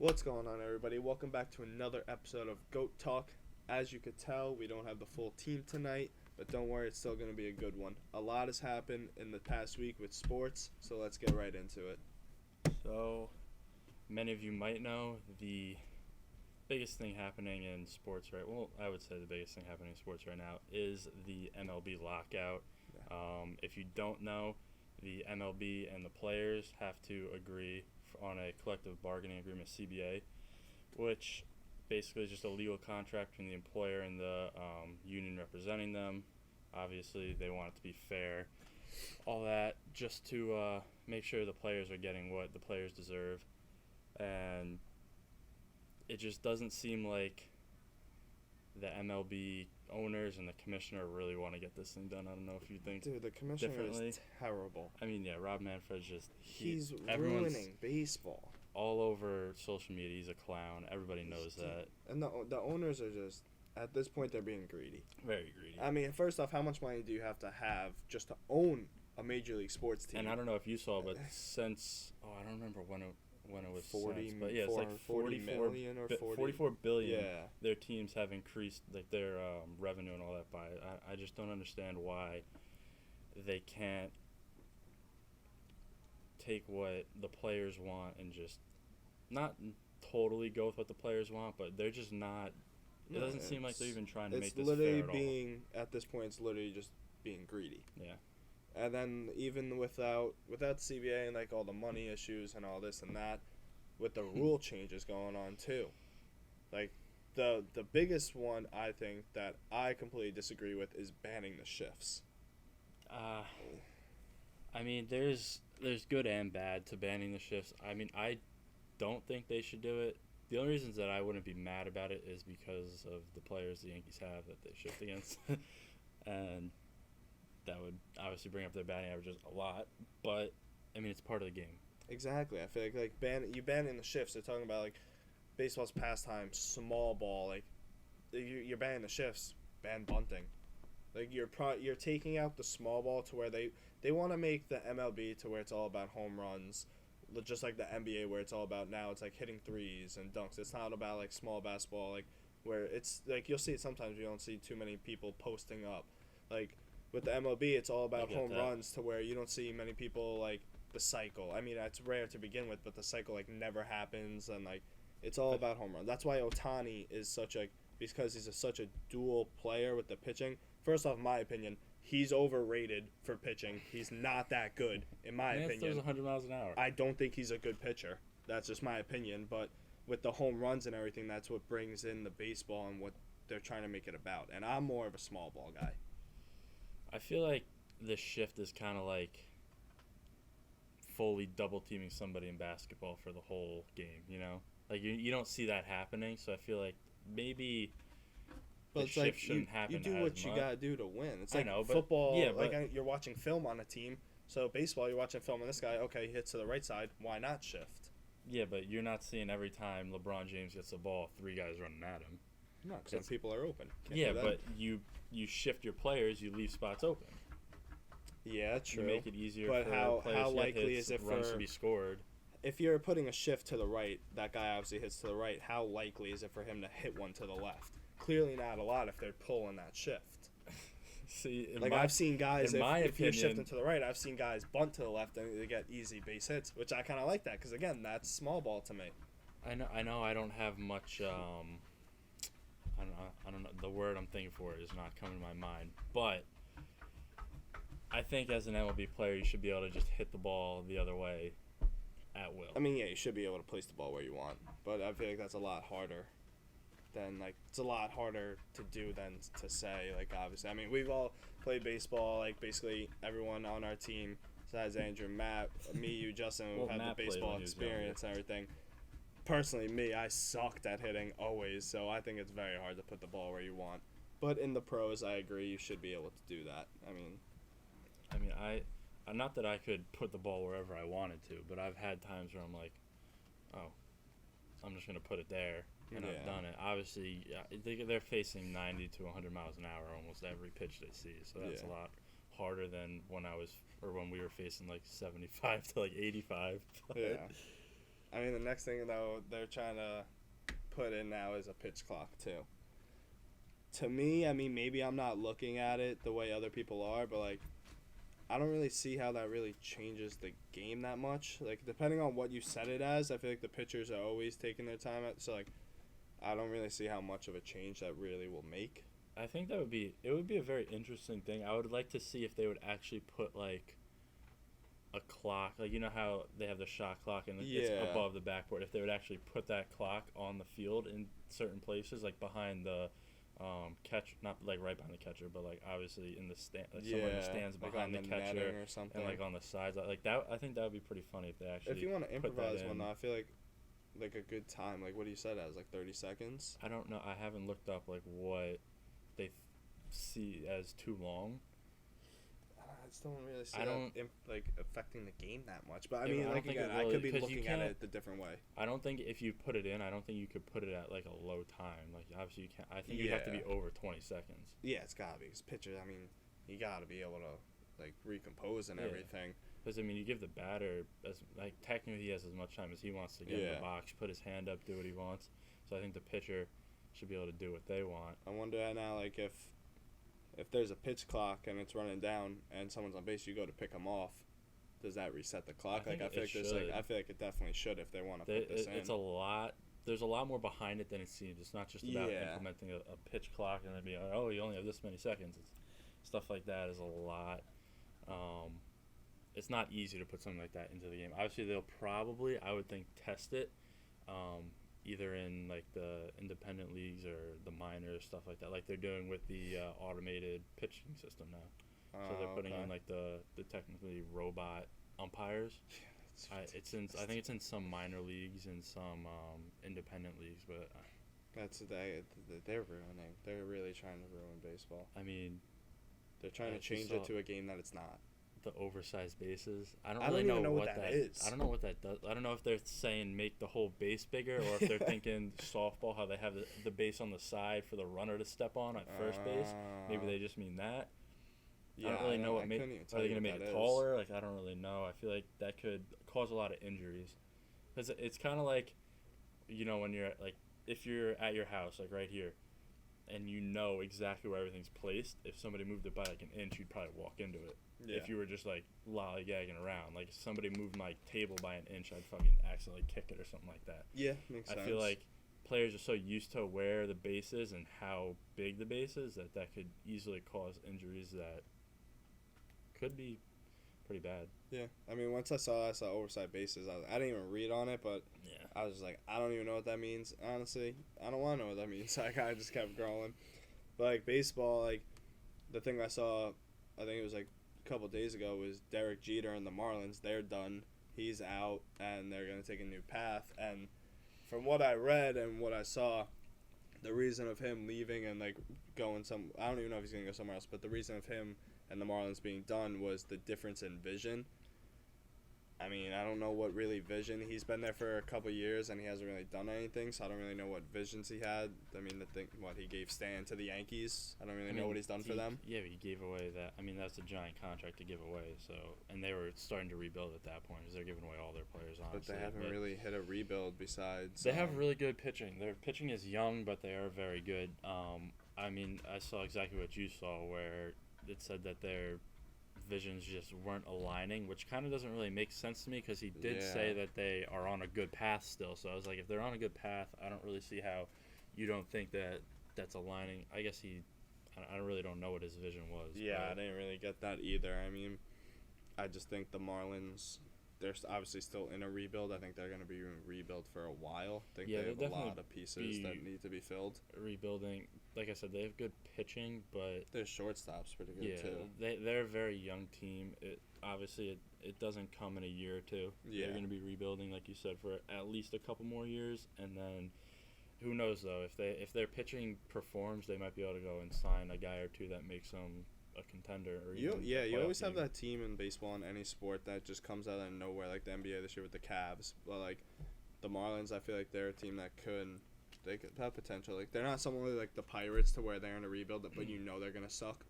What's going on, everybody? Welcome back to another episode of Goat Talk. As you could tell, we don't have the full team tonight, but don't worry, it's still going to be a good one. A lot has happened in the past week with sports, so let's get right into it. So, many of you might know the biggest thing happening in sports I would say the biggest thing happening in sports right now is the MLB lockout. If you don't know, the MLB and the players have to agree on a collective bargaining agreement, CBA, which basically is just a legal contract between the employer and the union representing them. Obviously, they want it to be fair. All that just to make sure the players are getting what the players deserve. And it just doesn't seem like the MLB owners and the commissioner really want to get this thing done. I don't know if you think Dude, the commissioner differently. is terrible. I mean, yeah, Rob Manfred's just... He's everyone's ruining baseball. all over social media. He's a clown. Everybody knows that. And the owners are just, at this point, they're being greedy. Very greedy. I mean, first off, how much money do you have to have just to own a Major League sports team? And I don't know if you saw, but since... I don't remember when it was 40, since, but yeah, it's like 40 million or 40. 44 billion. Yeah. Their teams have increased like their revenue and all that by. I just don't understand why they can't take what the players want and just not totally go with what the players want, but they're just not. It doesn't seem like they're even trying to make this fair at all. It's literally being, at this point, it's literally just being greedy. Yeah. And then even without CBA and like all the money issues and all this and that, with the rule changes going on too, like the biggest one I think that I completely disagree with is banning the shifts. I mean, there's good and bad to banning the shifts. I mean, I don't think they should do it. The only reasons that I wouldn't be mad about it is because of the players the Yankees have that they shift against, and that would obviously bring up their batting averages a lot, but I mean it's part of the game. Exactly. I feel like banning the shifts. They're talking about like baseball's pastime, small ball. Like you're banning the shifts, ban bunting. Like you're taking out the small ball to where they want to make the MLB to where it's all about home runs, just like the NBA where it's all about now it's like hitting threes and dunks. It's not about like small basketball like where it's like you'll see it sometimes. You don't see too many people posting up like. With the MLB, it's all about home runs to where you don't see many people, like, the cycle. I mean, it's rare to begin with, but the cycle, like, never happens, and, like, it's all about home runs. That's why Ohtani is because he's such a dual player with the pitching. First off, my opinion, he's overrated for pitching. He's not that good, in my opinion. He throws 100 miles an hour. I don't think he's a good pitcher. That's just my opinion, but with the home runs and everything, that's what brings in the baseball and what they're trying to make it about. And I'm more of a small ball guy. I feel like the shift is kind of like fully double teaming somebody in basketball for the whole game, you know? Like you don't see that happening, so I feel like maybe but the it's shift like shouldn't happen. You do what you gotta do to win. It's like I know, but football. Yeah, but like you're watching film on a team. So baseball, you're watching film on this guy. Okay, he hits to the right side. Why not shift? Yeah, but you're not seeing every time LeBron James gets the ball, 3 guys running at him. No, because people are open. Yeah, but you shift your players, you leave spots open. Yeah, true. You make it easier but for players how to likely get hits, is it runs to be scored? If you're putting a shift to the right, that guy obviously hits to the right. How likely is it for him to hit one to the left? Clearly not a lot if they're pulling that shift. See, I've seen guys, if you're opinion, shifting to the right, I've seen guys bunt to the left and they get easy base hits, which I kind of like that because, again, that's small ball to me. I know I don't have much, I don't know, the word I'm thinking for is not coming to my mind, but I think as an MLB player, you should be able to just hit the ball the other way at will. I mean, yeah, you should be able to place the ball where you want, but I feel like that's a lot harder than, like, it's a lot harder to do than to say, like, obviously. I mean, we've all played baseball, like, basically everyone on our team, besides Andrew, Matt, me, you, Justin, we've had the baseball experience and everything. Personally, me, I sucked at hitting always, so I think it's very hard to put the ball where you want. But in the pros, I agree, you should be able to do that. I mean, not that I could put the ball wherever I wanted to, but I've had times where I'm like, oh, I'm just going to put it there, and I've done it. Obviously, they're facing 90 to 100 miles an hour almost every pitch they see, so that's a lot harder than when we were facing like 75 to like 85. Yeah. I mean, the next thing though they're trying to put in now is a pitch clock too. To me, I mean, maybe I'm not looking at it the way other people are, but like, I don't really see how that really changes the game that much. Like, depending on what you set it as, I feel like the pitchers are always taking their time. So, like, I don't really see how much of a change that really will make. I think it would be a very interesting thing. I would like to see if they would actually put like a clock, like you know how they have the shot clock and it's above the backboard. If they would actually put that clock on the field in certain places, like behind the catch, not like right behind the catcher, but like obviously in the stand, like somewhere in the stands behind like the catcher or something. and like on the sides, like that. I think that would be pretty funny if they actually. If you want to improvise one, though, I feel like a good time. Like what do you said as like 30 seconds? I don't know. I haven't looked up like what they see as too long. I just don't really see I don't like affecting the game that much. But I Yeah, mean, but I like don't think again, it really- I could be 'cause you looking at can't- it the different way. I don't think if you put it in, I don't think you could put it at like a low time. Like obviously you can't. I think you have to be over 20 seconds. Yeah, it's gotta be. Cause pitchers, I mean, you gotta be able to like recompose and Yeah. everything. Because I mean, you give the batter as like technically he has as much time as he wants to get in the box, put his hand up, do what he wants. So I think the pitcher should be able to do what they want. I wonder now, like if there's a pitch clock and it's running down and someone's on base, you go to pick them off. Does that reset the clock? I Like I feel like there's like I feel like it definitely should if they want to put this in. It's a lot. There's a lot more behind it than it seems. It's not just about Yeah. implementing a pitch clock and then being like, oh, you only have this many seconds. Stuff like that is a lot. It's not easy to put something like that into the game. Obviously, they'll probably, I would think, test it, either in like the independent leagues or the minors, stuff like that, like they're doing with the automated pitching system now. So they're putting in like the technically robot umpires. I think it's in some minor leagues and some independent leagues, but they're ruining. They're really trying to ruin baseball. I mean, they're trying to change it to a game that it's not. The oversized bases. I don't really even know what that is. I don't know what that does. I don't know if they're saying make the whole base bigger or if they're thinking softball, how they have the base on the side for the runner to step on at first base. Maybe they just mean that. Yeah, I don't really know what are they going to make it taller? Like I don't really know. I feel like that could cause a lot of injuries. Cuz it's kind of like when you're like if you're at your house like right here and you know exactly where everything's placed, if somebody moved it by like an inch, you'd probably walk into it. Yeah. If you were just like lollygagging around, like if somebody moved my table by an inch, I'd fucking accidentally kick it or something like that. Yeah, makes sense. I feel like players are so used to where the base is and how big the base is that could easily cause injuries that could be pretty bad. Yeah, I mean, once I saw oversized bases, I didn't even read on it, but yeah, I was just like, I don't even know what that means. Honestly, I don't want to know what that means. So I kind of just kept going. But like baseball, like the thing I saw, I think it was like a couple days ago, was Derek Jeter and the Marlins. They're done. He's out, and they're gonna take a new path. And from what I read and what I saw, the reason of him leaving and like going I don't even know if he's gonna go somewhere else, but the reason of him and the Marlins being done was the difference in vision. I mean, I don't know what really vision. He's been there for a couple years and he hasn't really done anything, so I don't really know what visions he had. I mean, he gave Stan to the Yankees. I don't really know what he's done for them. Yeah, but he gave away that. I mean, that's a giant contract to give away. So, and they were starting to rebuild at that point because they're giving away all their players, honestly. But they haven't really hit a rebuild besides. They have really good pitching. Their pitching is young, but they are very good. I mean, I saw exactly what you saw, where it said that their visions just weren't aligning, which kind of doesn't really make sense to me because he did say that they are on a good path still. So I was like, if they're on a good path, I don't really see how you don't think that that's aligning. I guess I really don't know what his vision was. Yeah, I didn't really get that either. I mean, I just think the Marlins, they're obviously still in a rebuild. I think they're going to be in rebuild for a while. I think they have a lot of pieces that need to be filled. Rebuilding, like I said, they have good pitching, but their shortstop's pretty good too. They're a very young team. It doesn't come in a year or two. Yeah. They're going to be rebuilding, like you said, for at least a couple more years, and then who knows though? If their pitching performs, they might be able to go and sign a guy or two that makes them a contender. Or you always have that team in baseball in any sport that just comes out of nowhere, like the NBA this year with the Cavs. But like the Marlins, I feel like they're a team that could have potential. Like they're not someone like the Pirates to where they're in a rebuild, but you know they're gonna suck.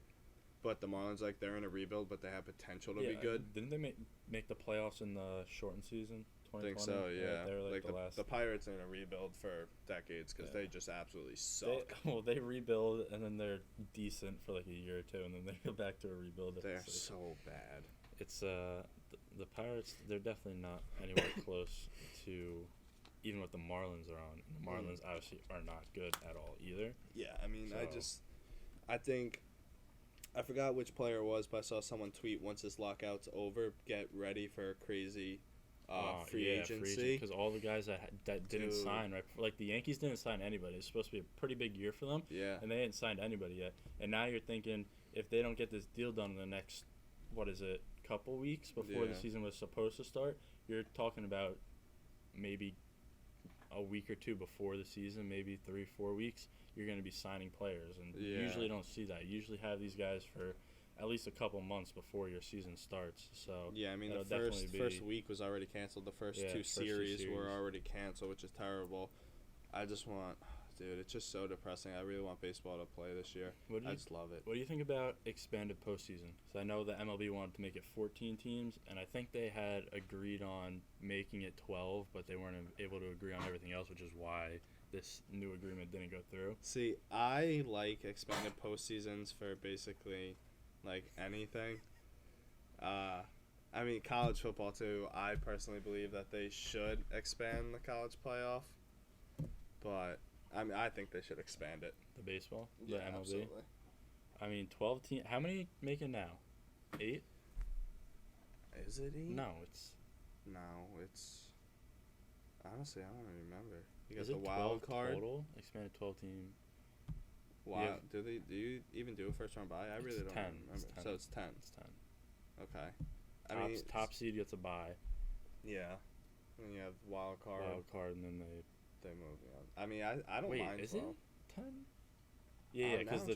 But the Marlins, like they're in a rebuild, but they have potential to be good. Didn't they make the playoffs in the shortened season 2020? Think so, yeah. They were like the last. The Pirates are in a rebuild for decades because they just absolutely suck. They rebuild and then they're decent for like a year or two, and then they go back to a rebuild. They're so bad. It's the Pirates. They're definitely not anywhere close to even what the Marlins are on. And the Marlins obviously are not good at all either. Yeah, I mean, I think. I forgot which player it was, but I saw someone tweet, once this lockout's over, get ready for a crazy free agency. Because all the guys that didn't sign, right? Like, the Yankees didn't sign anybody. It's supposed to be a pretty big year for them. Yeah. And they hadn't signed anybody yet. And now you're thinking, if they don't get this deal done in the next, couple weeks before the season was supposed to start, you're talking about maybe a week or two before the season, maybe 3-4 weeks, you're going to be signing players. And you usually don't see that. You usually have these guys for at least a couple months before your season starts. So yeah, I mean, the first week was already canceled. The first two series were already canceled, which is terrible. I just want... Dude, it's just so depressing. I really want baseball to play this year. I just love it. What do you think about expanded postseason? So I know the MLB wanted to make it 14 teams, and I think they had agreed on making it 12, but they weren't able to agree on everything else, which is why this new agreement didn't go through. See, I like expanded postseasons for basically, like, anything. I mean, college football, too. I personally believe that they should expand the college playoff, but... I mean, I think they should expand it. The baseball? Yeah, the MLB? absolutely. I mean, 12 teams. How many make it now? 8? Is it 8? No, it's... Honestly, I don't even remember. You got Is the it wild card. Total? Expanded 12 team. Wow. Do you even do a first round bye? I really don't 10. remember. It's 10. So it's 10. It's 10. Okay. Top seed gets a bye. Yeah. And you have wild card. And then they move. Yeah. I mean, I don't mind. Wait, is it 10? Yeah, because the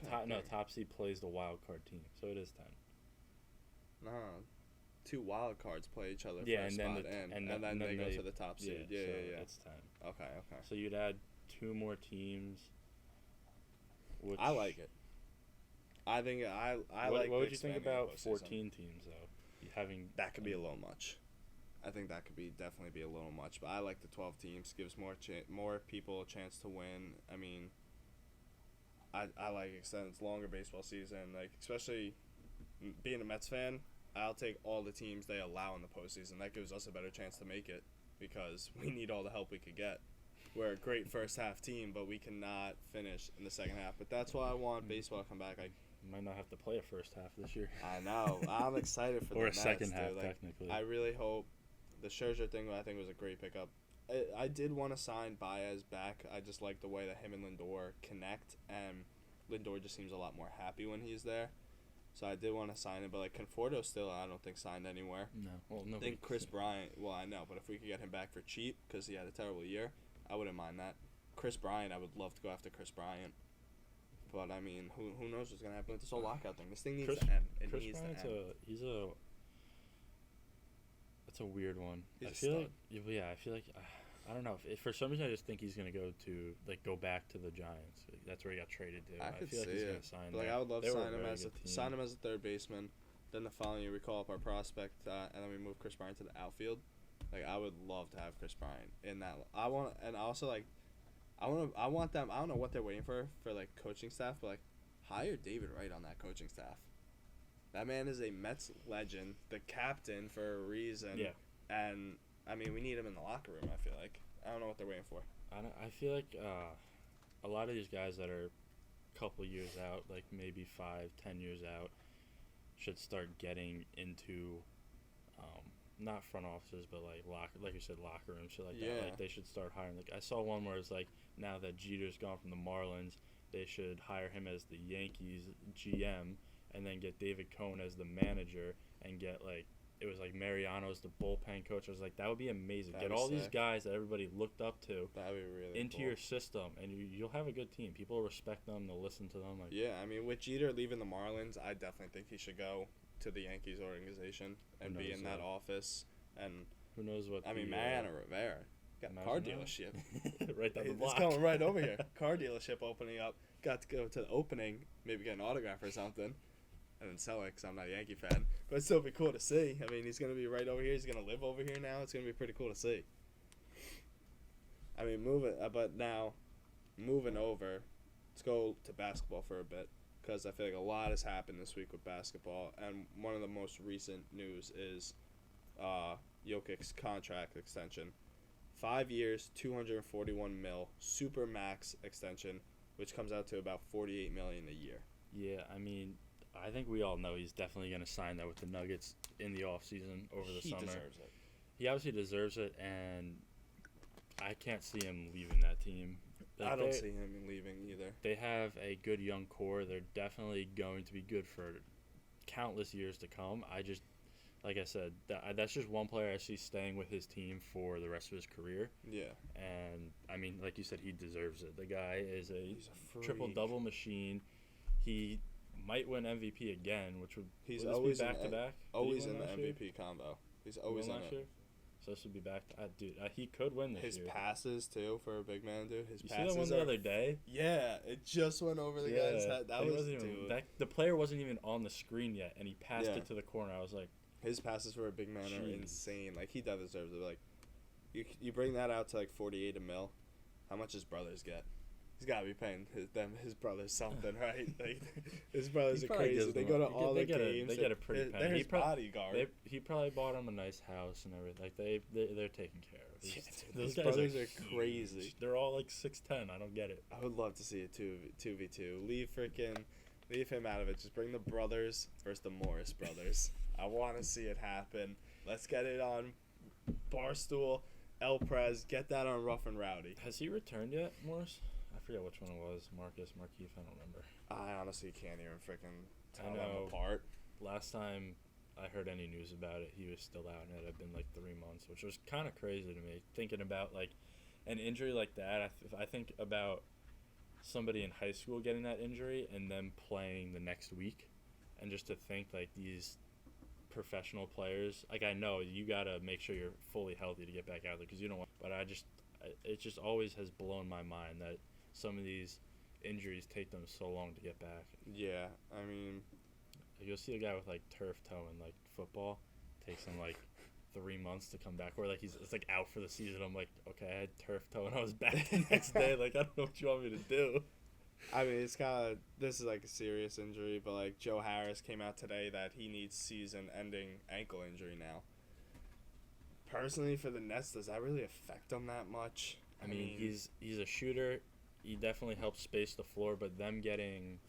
top seed plays the wild card team, so it is 10. No, 2 wild cards play each other yeah, for a spot, and then they go to the top seed. Yeah, yeah. It's 10. Okay. So you'd add 2 more teams. Which I like it. I think I like. What would you think about 14 teams though? That could be a little much. I think that could definitely be a little much, but I like the 12 teams. Gives more people a chance to win. I mean, I like extends longer baseball season. Like, especially being a Mets fan, I'll take all the teams they allow in the postseason. That gives us a better chance to make it because we need all the help we could get. We're a great first half team, but we cannot finish in the second half. But that's why I want baseball to come back. Might not have to play a first half this year. I know. I'm excited for or the a Mets, second half, dude. technically. I really hope. The Scherzer thing, I think, was a great pickup. I did want to sign Baez back. I just like the way that him and Lindor connect, and Lindor just seems a lot more happy when he's there. So I did want to sign him, but like Conforto still, I don't think signed anywhere. No, well, no. I think Chris Bryant. Well, I know, but if we could get him back for cheap because he had a terrible year, I wouldn't mind that. Chris Bryant, I would love to go after Chris Bryant. But I mean, who knows what's gonna happen with this whole lockout thing? This thing needs to end. It needs to end. That's a weird one. I feel like I don't know. If for some reason I just think he's gonna go back to the Giants. That's where he got traded to. I could feel like see he's it. gonna sign. But I would love to sign him as a third baseman. Then the following year we call up our prospect, and then we move Chris Bryant to the outfield. Like, I would love to have Chris Bryant in that. I want them. I don't know what they're waiting for like coaching staff, but like hire David Wright on that coaching staff. That man is a Mets legend, the captain for a reason. Yeah. And, I mean, we need him in the locker room, I feel like. I don't know what they're waiting for. I feel like a lot of these guys that are a couple years out, like maybe 5-10 years out, should start getting into, not front offices, but like you said, locker rooms, shit like that. Like, they should start hiring. Like, I saw one where it's like, now that Jeter's gone from the Marlins, they should hire him as the Yankees GM, and then get David Cohn as the manager, and get it was like Mariano's the bullpen coach. I was like, that would be amazing. Get all these guys that everybody looked up to into your system, and you'll have a good team. People will respect them. They'll listen to them. Yeah, I mean, with Jeter leaving the Marlins, I definitely think he should go to the Yankees organization and be in that office. And who knows what? I mean, Mariano Rivera got a car dealership right down the block. It's going right over here. Car dealership opening up. Got to go to the opening, maybe get an autograph or something. I didn't sell it because I'm not a Yankee fan. But it'd still be cool to see. I mean, he's going to be right over here. He's going to live over here now. It's going to be pretty cool to see. I mean, moving over, let's go to basketball for a bit. Because I feel like a lot has happened this week with basketball. And one of the most recent news is Jokic's contract extension. 5 years, $241 million, super max extension, which comes out to about $48 million a year. Yeah, I mean, I think we all know he's definitely going to sign that with the Nuggets in the offseason over the summer. He deserves it. He obviously deserves it, and I can't see him leaving that team. I don't see him leaving either. They have a good young core. They're definitely going to be good for countless years to come. Like I said, that's just one player I see staying with his team for the rest of his career. Yeah. And, I mean, like you said, he deserves it. The guy is He's a triple-double machine. He might win MVP again, which would He's would always this be back-to-back? Always in the MVP combo. He's always in it. So this would be back. Dude, he could win this year. His passes, too, for a big man, dude. You see that one the other day? Yeah, it just went over the guy's head. The player wasn't even on the screen yet, and he passed it to the corner. I was like, his passes for a big man are insane. Like, he deserves it. Like, you bring that out to, like, $48 million. How much his brothers get? He's got to be paying his brothers something, right? Like, his brothers are crazy. They go to all the games. They get a pretty penny. They're his bodyguard. He probably bought him a nice house and everything. Like, they're taken care of. Those brothers are crazy. They're all, like, 6'10". I don't get it. I would love to see a 2v2. Leave him out of it. Just bring the brothers versus the Morris brothers. I want to see it happen. Let's get it on Barstool, El Prez. Get that on Rough and Rowdy. Has he returned yet, Morris? I forget which one it was. Markeith, I don't remember. I honestly can't even freaking tell them apart. Last time I heard any news about it, he was still out, and it had been like 3 months, which was kind of crazy to me. Thinking about like an injury like that, I think about somebody in high school getting that injury and then playing the next week, and just to think like these professional players, like I know you gotta make sure you're fully healthy to get back out there because you don't want. But it just always has blown my mind that some of these injuries take them so long to get back. Yeah, I mean, you'll see a guy with like turf toe in like football takes him like 3 months to come back, or like it's like out for the season. I'm like, okay, I had turf toe and I was back the next day. Like, I don't know what you want me to do. I mean, this is like a serious injury, but like Joe Harris came out today that he needs season-ending ankle injury now. Personally, for the Nets, does that really affect him that much? I mean, he's a shooter. He definitely helps space the floor, but them getting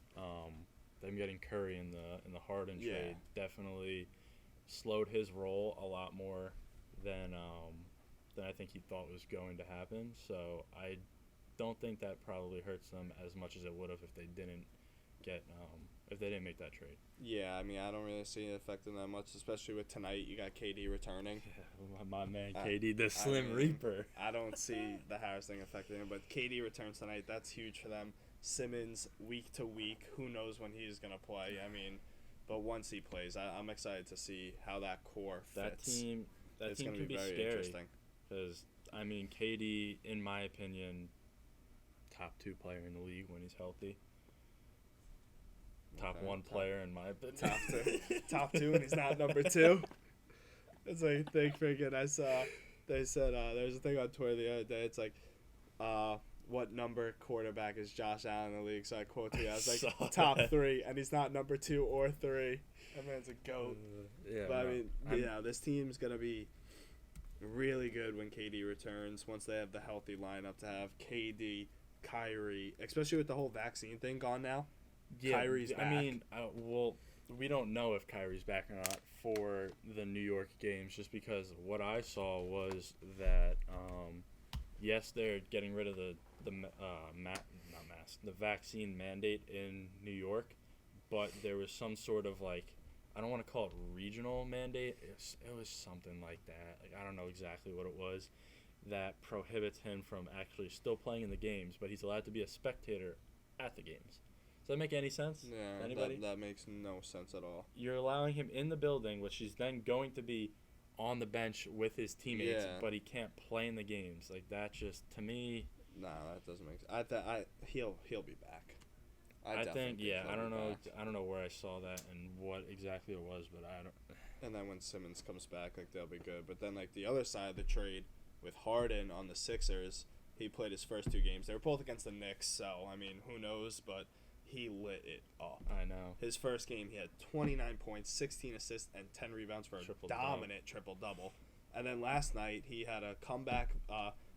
Curry in the Harden trade definitely slowed his role a lot more than I think he thought was going to happen. So I don't think that probably hurts them as much as it would have if they didn't make that trade. Yeah, I mean, I don't really see it affecting that much, especially with tonight. You got KD returning. Yeah, my man KD, the Slim Reaper. I don't see the Harris thing affecting him, but KD returns tonight. That's huge for them. Simmons, week to week, who knows when he's going to play. I mean, but once he plays, I'm excited to see how that core fits. That team can be very scary. Because, I mean, KD, in my opinion, top 2 player in the league when he's healthy. Top 1 player in my opinion. Top 2 and he's not number 2. It's like a thing freaking I saw. They said there's a thing on Twitter the other day. It's like, what number quarterback is Josh Allen in the league? So I quote you. I was like, top 3, and he's not number 2 or 3. That man's a goat. This team's gonna be really good when KD returns. Once they have the healthy lineup to have KD, Kyrie, especially with the whole vaccine thing gone now. Yeah, Kyrie's back. I mean, we don't know if Kyrie's back or not for the New York games, just because what I saw was that yes, they're getting rid of the vaccine mandate in New York, but there was some sort of like, I don't want to call it regional mandate. It was something like that. Like, I don't know exactly what it was that prohibits him from actually still playing in the games, but he's allowed to be a spectator at the games. Does that make any sense? Yeah, anybody? That makes no sense at all. You're allowing him in the building, which he's then going to be on the bench with his teammates, but he can't play in the games. Like, that just, to me... Nah, that doesn't make sense. He'll be back. I think he'll I don't be know. back. I don't know where I saw that and what exactly it was, but I don't. And then when Simmons comes back, like they'll be good. But then like the other side of the trade with Harden on the Sixers, he played his first 2 games. They were both against the Knicks, so I mean, who knows? But he lit it up. I know. His first game, he had 29 points, 16 assists, and 10 rebounds for a dominant triple-double. And then last night, he had a comeback.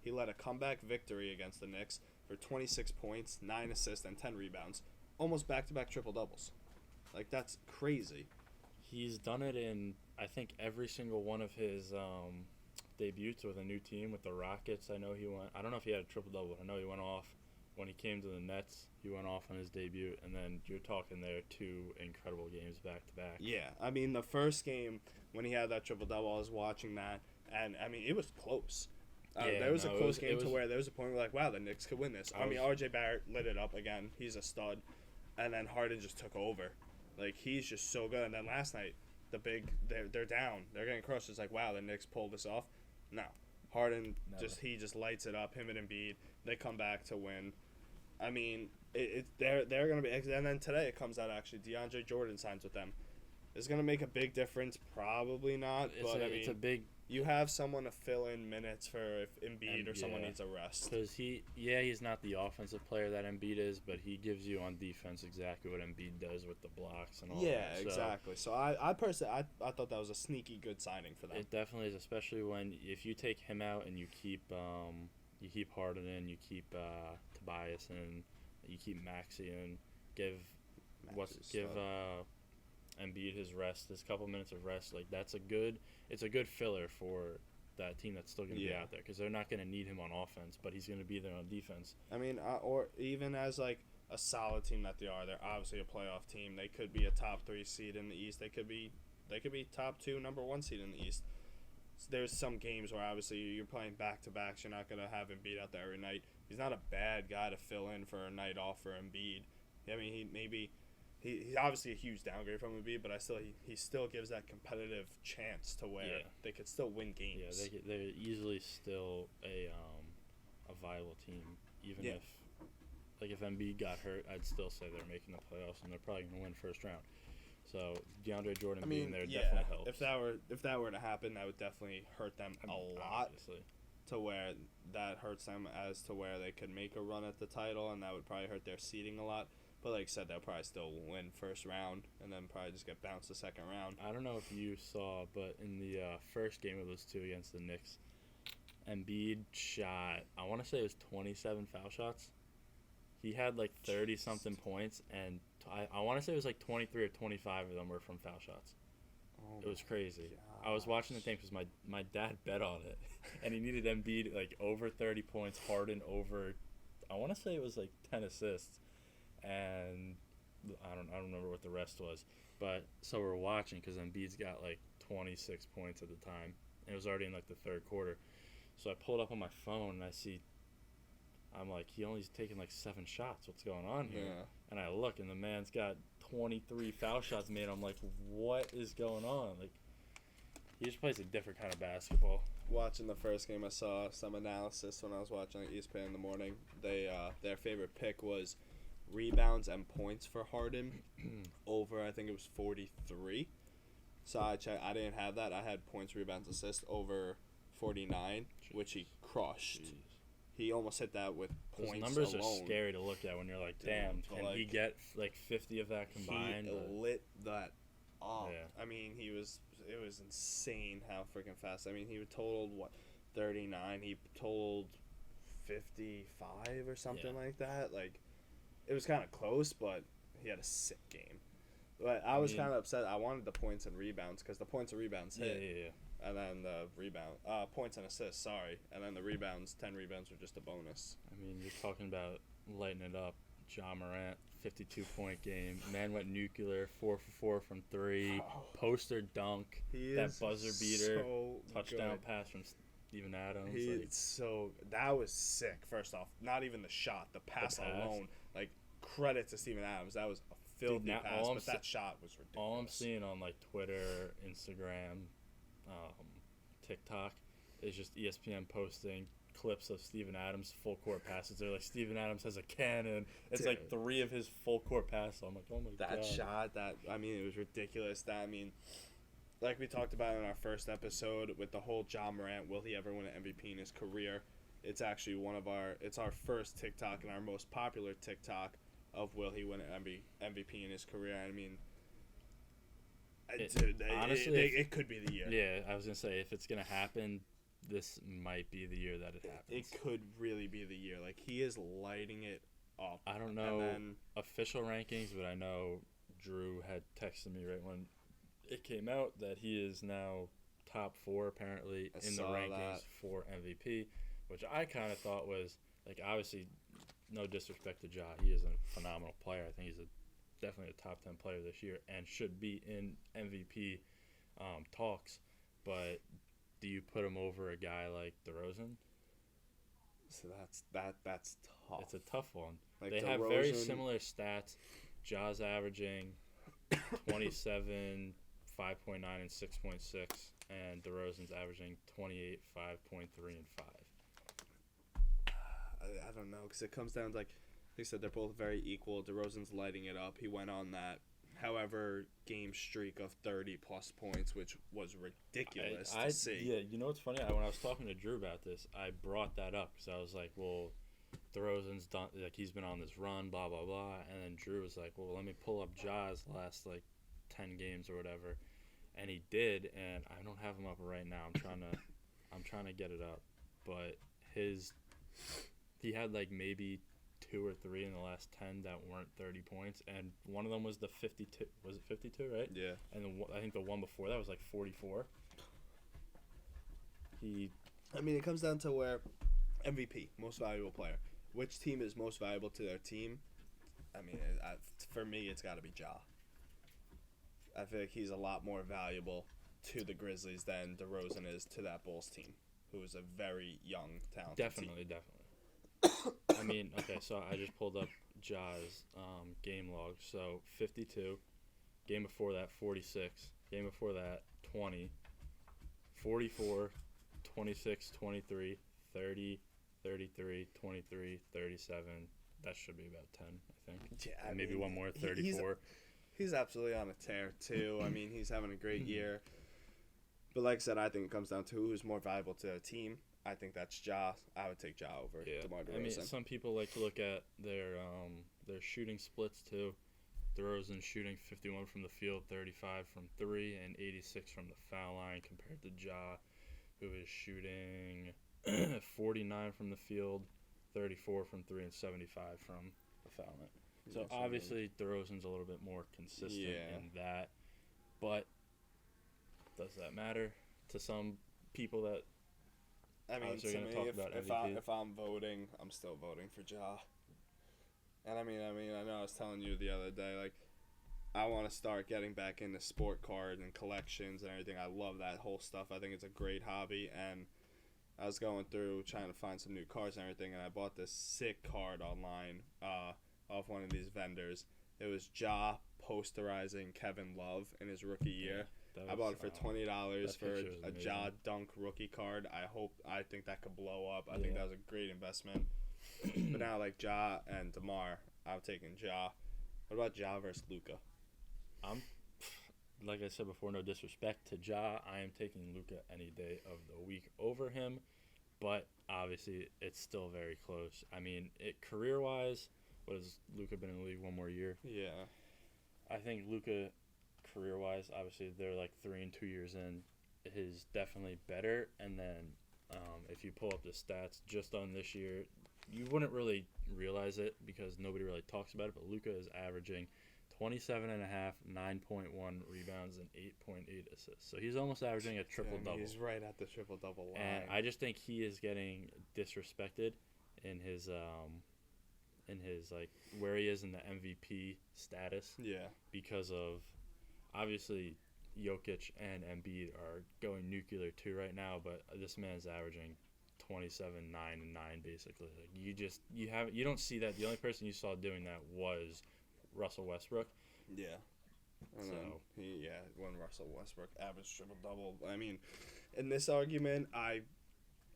He led a comeback victory against the Knicks for 26 points, 9 assists, and 10 rebounds. Almost back-to-back triple-doubles. Like, that's crazy. He's done it in, I think, every single one of his debuts with a new team. With the Rockets, I know he went. I don't know if he had a triple-double. I know he went off. When he came to the Nets, he went off on his debut, and then you're talking there 2 incredible games back-to-back. Yeah, I mean, the first game, when he had that triple-double, I was watching that, and, I mean, it was close. There was a close game to where there was a point where, like, wow, the Knicks could win this. I mean, R.J. Barrett lit it up again. He's a stud. And then Harden just took over. Like, he's just so good. And then last night, they're down. They're getting crushed. It's like, wow, the Knicks pulled this off. No. Harden, he just lights it up. Him and Embiid, they come back to win. I mean, they're going to be – and then today it comes out, actually, DeAndre Jordan signs with them. Is going to make a big difference? Probably not. It's a big – you have someone to fill in minutes for if Embiid or someone needs a rest. Because he's not the offensive player that Embiid is, but he gives you on defense exactly what Embiid does with the blocks and all that. Yeah, exactly. So I personally, I thought that was a sneaky good signing for them. It definitely is, especially if you take him out and you keep Harden in, you keep Tobias in, you keep Maxey in, give Embiid his rest, his couple minutes of rest. Like it's a good filler for that team that's still going to be out there because they're not going to need him on offense, but he's going to be there on defense. I mean, or even as like a solid team that they are, they're obviously a playoff team. They could be a top 3 seed in the East. They could be top 2, number 1 seed in the East. So there's some games where obviously you're playing back-to-backs. You're not going to have Embiid out there every night. He's not a bad guy to fill in for a night off for Embiid. I mean, He's obviously a huge downgrade from Embiid, but he still gives that competitive chance to where they could still win games. Yeah, they're easily still a viable team. Even if Embiid got hurt, I'd still say they're making the playoffs and they're probably going to win first round. So DeAndre Jordan being there definitely helps. If that were to happen, that would definitely hurt them a lot. Obviously. To where that hurts them as to where they could make a run at the title, and that would probably hurt their seeding a lot. But like I said, they'll probably still win first round and then probably just get bounced the second round. I don't know if you saw, but in the first game of those 2 against the Knicks, Embiid shot, I want to say it was 27 foul shots. He had like 30-something points, and I want to say it was like 23 or 25 of them were from foul shots. Oh, it was crazy. gosh. I was watching the thing because my dad bet on it, and he needed Embiid like over 30 points, Harden over, I want to say it was like 10 assists. And I don't remember what the rest was, but so we're watching because Embiid's got like 26 points at the time, and it was already in like the third quarter. So I pulled up on my phone and I'm like, he only's taking like 7 shots. What's going on here? Yeah. And I look, and the man's got 23 foul shots made. I'm like, what is going on? Like, he just plays a different kind of basketball. Watching the first game, I saw some analysis when I was watching ESPN in the morning. Their favorite pick was rebounds and points for Harden over, I think it was 43. So I didn't have that. I had points, rebounds, assists over 49, which he crushed. Jeez. He almost hit that with points alone. Those numbers are scary to look at when you're like, damn, can he get like 50 of that combined? He lit that up. Yeah. I mean, it was insane how freaking fast. I mean, he totaled, 39? He totaled 55 or something like that. Like, it was kind of close, but he had a sick game. But I was kind of upset. I wanted the points and rebounds because the points and rebounds hit. Yeah. And then the points and assists, sorry. And then the 10 rebounds were just a bonus. I mean, you're talking about lighting it up. Ja Morant, 52-point game. Man went nuclear, 4 for 4 from 3. Poster dunk. That buzzer beater. Touchdown pass from Steven Adams. That was sick, first off. Not even the shot. The pass alone. Like, credit to Steven Adams. That was a filthy pass, but that shot was ridiculous. All I'm seeing on, like, Twitter, Instagram, TikTok is just ESPN posting clips of Steven Adams full court passes. They're like Steven Adams has a cannon. It's Dude. like 3 of his full court passes. I'm like, oh my god. That shot, it was ridiculous. Like we talked about in our first episode with the whole Ja Morant, will he ever win an MVP in his career? It's actually it's our first TikTok and our most popular TikTok of will he win an MVP in his career. I mean, honestly, it could be the year. Yeah, I was gonna say if it's gonna happen, this might be the year that it happens. It could really be the year. Like he is lighting it up. I don't know official rankings, but I know Drew had texted me right when it came out that he is now top 4 apparently in the rankings for MVP, which I kind of thought was like obviously no disrespect to Ja, he is a phenomenal player. I think he's definitely a top 10 player this year and should be in MVP talks. But do you put him over a guy like DeRozan? So that's tough. It's a tough one. Like they have very similar stats. Ja's averaging 27, 5.9, and 6.6, and DeRozan's averaging 28, 5.3, and 5. I don't know, because it comes down to, like I said, they're both very equal. DeRozan's lighting it up. He went on that, game streak of 30-plus points, which was ridiculous to see. Yeah, you know what's funny? When I was talking to Drew about this, I brought that up because I was like, well, DeRozan's done, like, he's been on this run, blah, blah, blah. And then Drew was like, well, let me pull up Ja's last, 10 games or whatever. And he did, and I don't have him up right now. I'm trying to get it up. But he had, maybe 2 or 3 in the last 10 that weren't 30 points, and one of them was the 52. Was it 52, right? Yeah. And I think the one before that was 44. It comes down to where MVP, most valuable player. Which team is most valuable to their team? For me, it's got to be Ja. I feel like he's a lot more valuable to the Grizzlies than DeRozan is to that Bulls team, who is a very young, talented Definitely. Okay, so I just pulled up Ja's game log. So 52. Game before that, 46. Game before that, 20. 44, 26, 23, 30, 33, 23, 37. That should be about 10, I think. Yeah, maybe one more, 34. He's absolutely on a tear, too. He's having a great year. But like I said, I think it comes down to who's more valuable to their team. I think that's Ja. I would take Ja over DeMar DeRozan. Some people like to look at their shooting splits, too. DeRozan shooting 51 from the field, 35 from 3, and 86 from the foul line compared to Ja, who is shooting 49 from the field, 34 from 3, and 75 from the foul line. So obviously DeRozan's a little bit more consistent in that, but does that matter to some people that to me, if I'm voting, I'm still voting for Ja. And I know I was telling you the other day, I want to start getting back into sport cards and collections and everything. I love that whole stuff. I think it's a great hobby, and I was going through trying to find some new cards and everything, and I bought this sick card online off one of these vendors. It was Ja posterizing Kevin Love in his rookie year. I bought it for $20 for a Ja Dunk rookie card. I think that could blow up. I think that was a great investment. But now, Ja and DeMar, I'm taking Ja. What about Ja versus Luka? Like I said before, no disrespect to Ja, I am taking Luka any day of the week over him. But obviously, it's still very close. Career-wise, what has Luka been in the league one more year? Yeah. I think Luka, career-wise, obviously they're 3 and 2 years in, is definitely better. And then if you pull up the stats just on this year, you wouldn't really realize it because nobody really talks about it, but Luka is averaging 27.5, 9.1 rebounds, and 8.8 assists. So he's almost averaging a triple-double. He's right at the triple-double line. And I just think he is getting disrespected in his where he is in the MVP status. Yeah. Because of, obviously, Jokic and Embiid are going nuclear too right now, but this man's averaging 27, 9, and 9 basically. You don't see that. The only person you saw doing that was Russell Westbrook. Yeah. When Russell Westbrook averaged triple-double. In this argument, I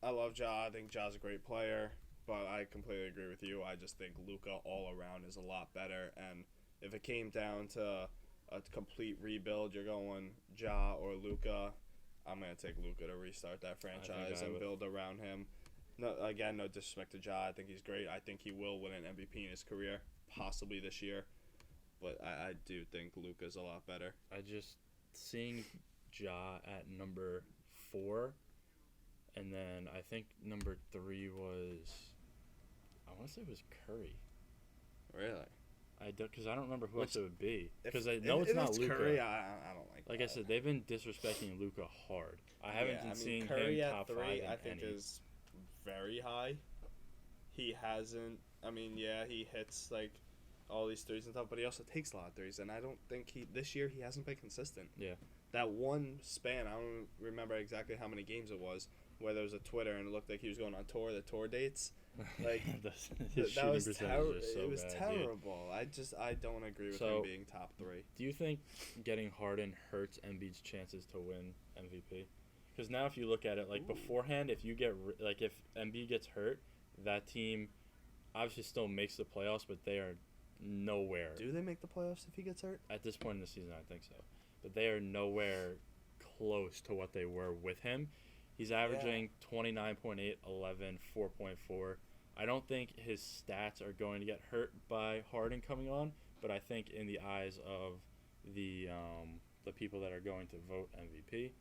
I love Ja. I think Ja's a great player, but I completely agree with you. I just think Luka all around is a lot better. And if it came down to a complete rebuild, you're going Ja or Luka. I'm gonna take Luka to restart that franchise and build around him. No, again, no disrespect to Ja. I think he's great. I think he will win an MVP in his career, possibly this year. But I do think Luka's a lot better. I just seeing Ja at number 4, and then I think number 3 was, I want to say it was Curry. Really? Because I don't remember who else it would be. Because I If know it's not Luka. Curry, I don't like. Like that. I said, they've been disrespecting Luka hard. I haven't been seeing Curry him at top 3, 5 in I think any. is very high. He hasn't. I mean, yeah, he hits like all these threes and stuff, but he also takes a lot of threes, and I don't think this year he hasn't been consistent. Yeah. That one span, I don't remember exactly how many games it was, where there was a Twitter and it looked like he was going on tour, the tour dates. Like that was terrible. It was terrible. Dude. I don't agree with him being top 3. Do you think getting Harden hurts Embiid's chances to win MVP? Because now if you look at it, like beforehand, if if Embiid gets hurt, that team obviously still makes the playoffs, but they are nowhere. Do they make the playoffs if he gets hurt? At this point in the season, I think so. But they are nowhere close to what they were with him. He's averaging 29.8, 11, 4.4. I don't think his stats are going to get hurt by Harden coming on, but I think in the eyes of the people that are going to vote MVP,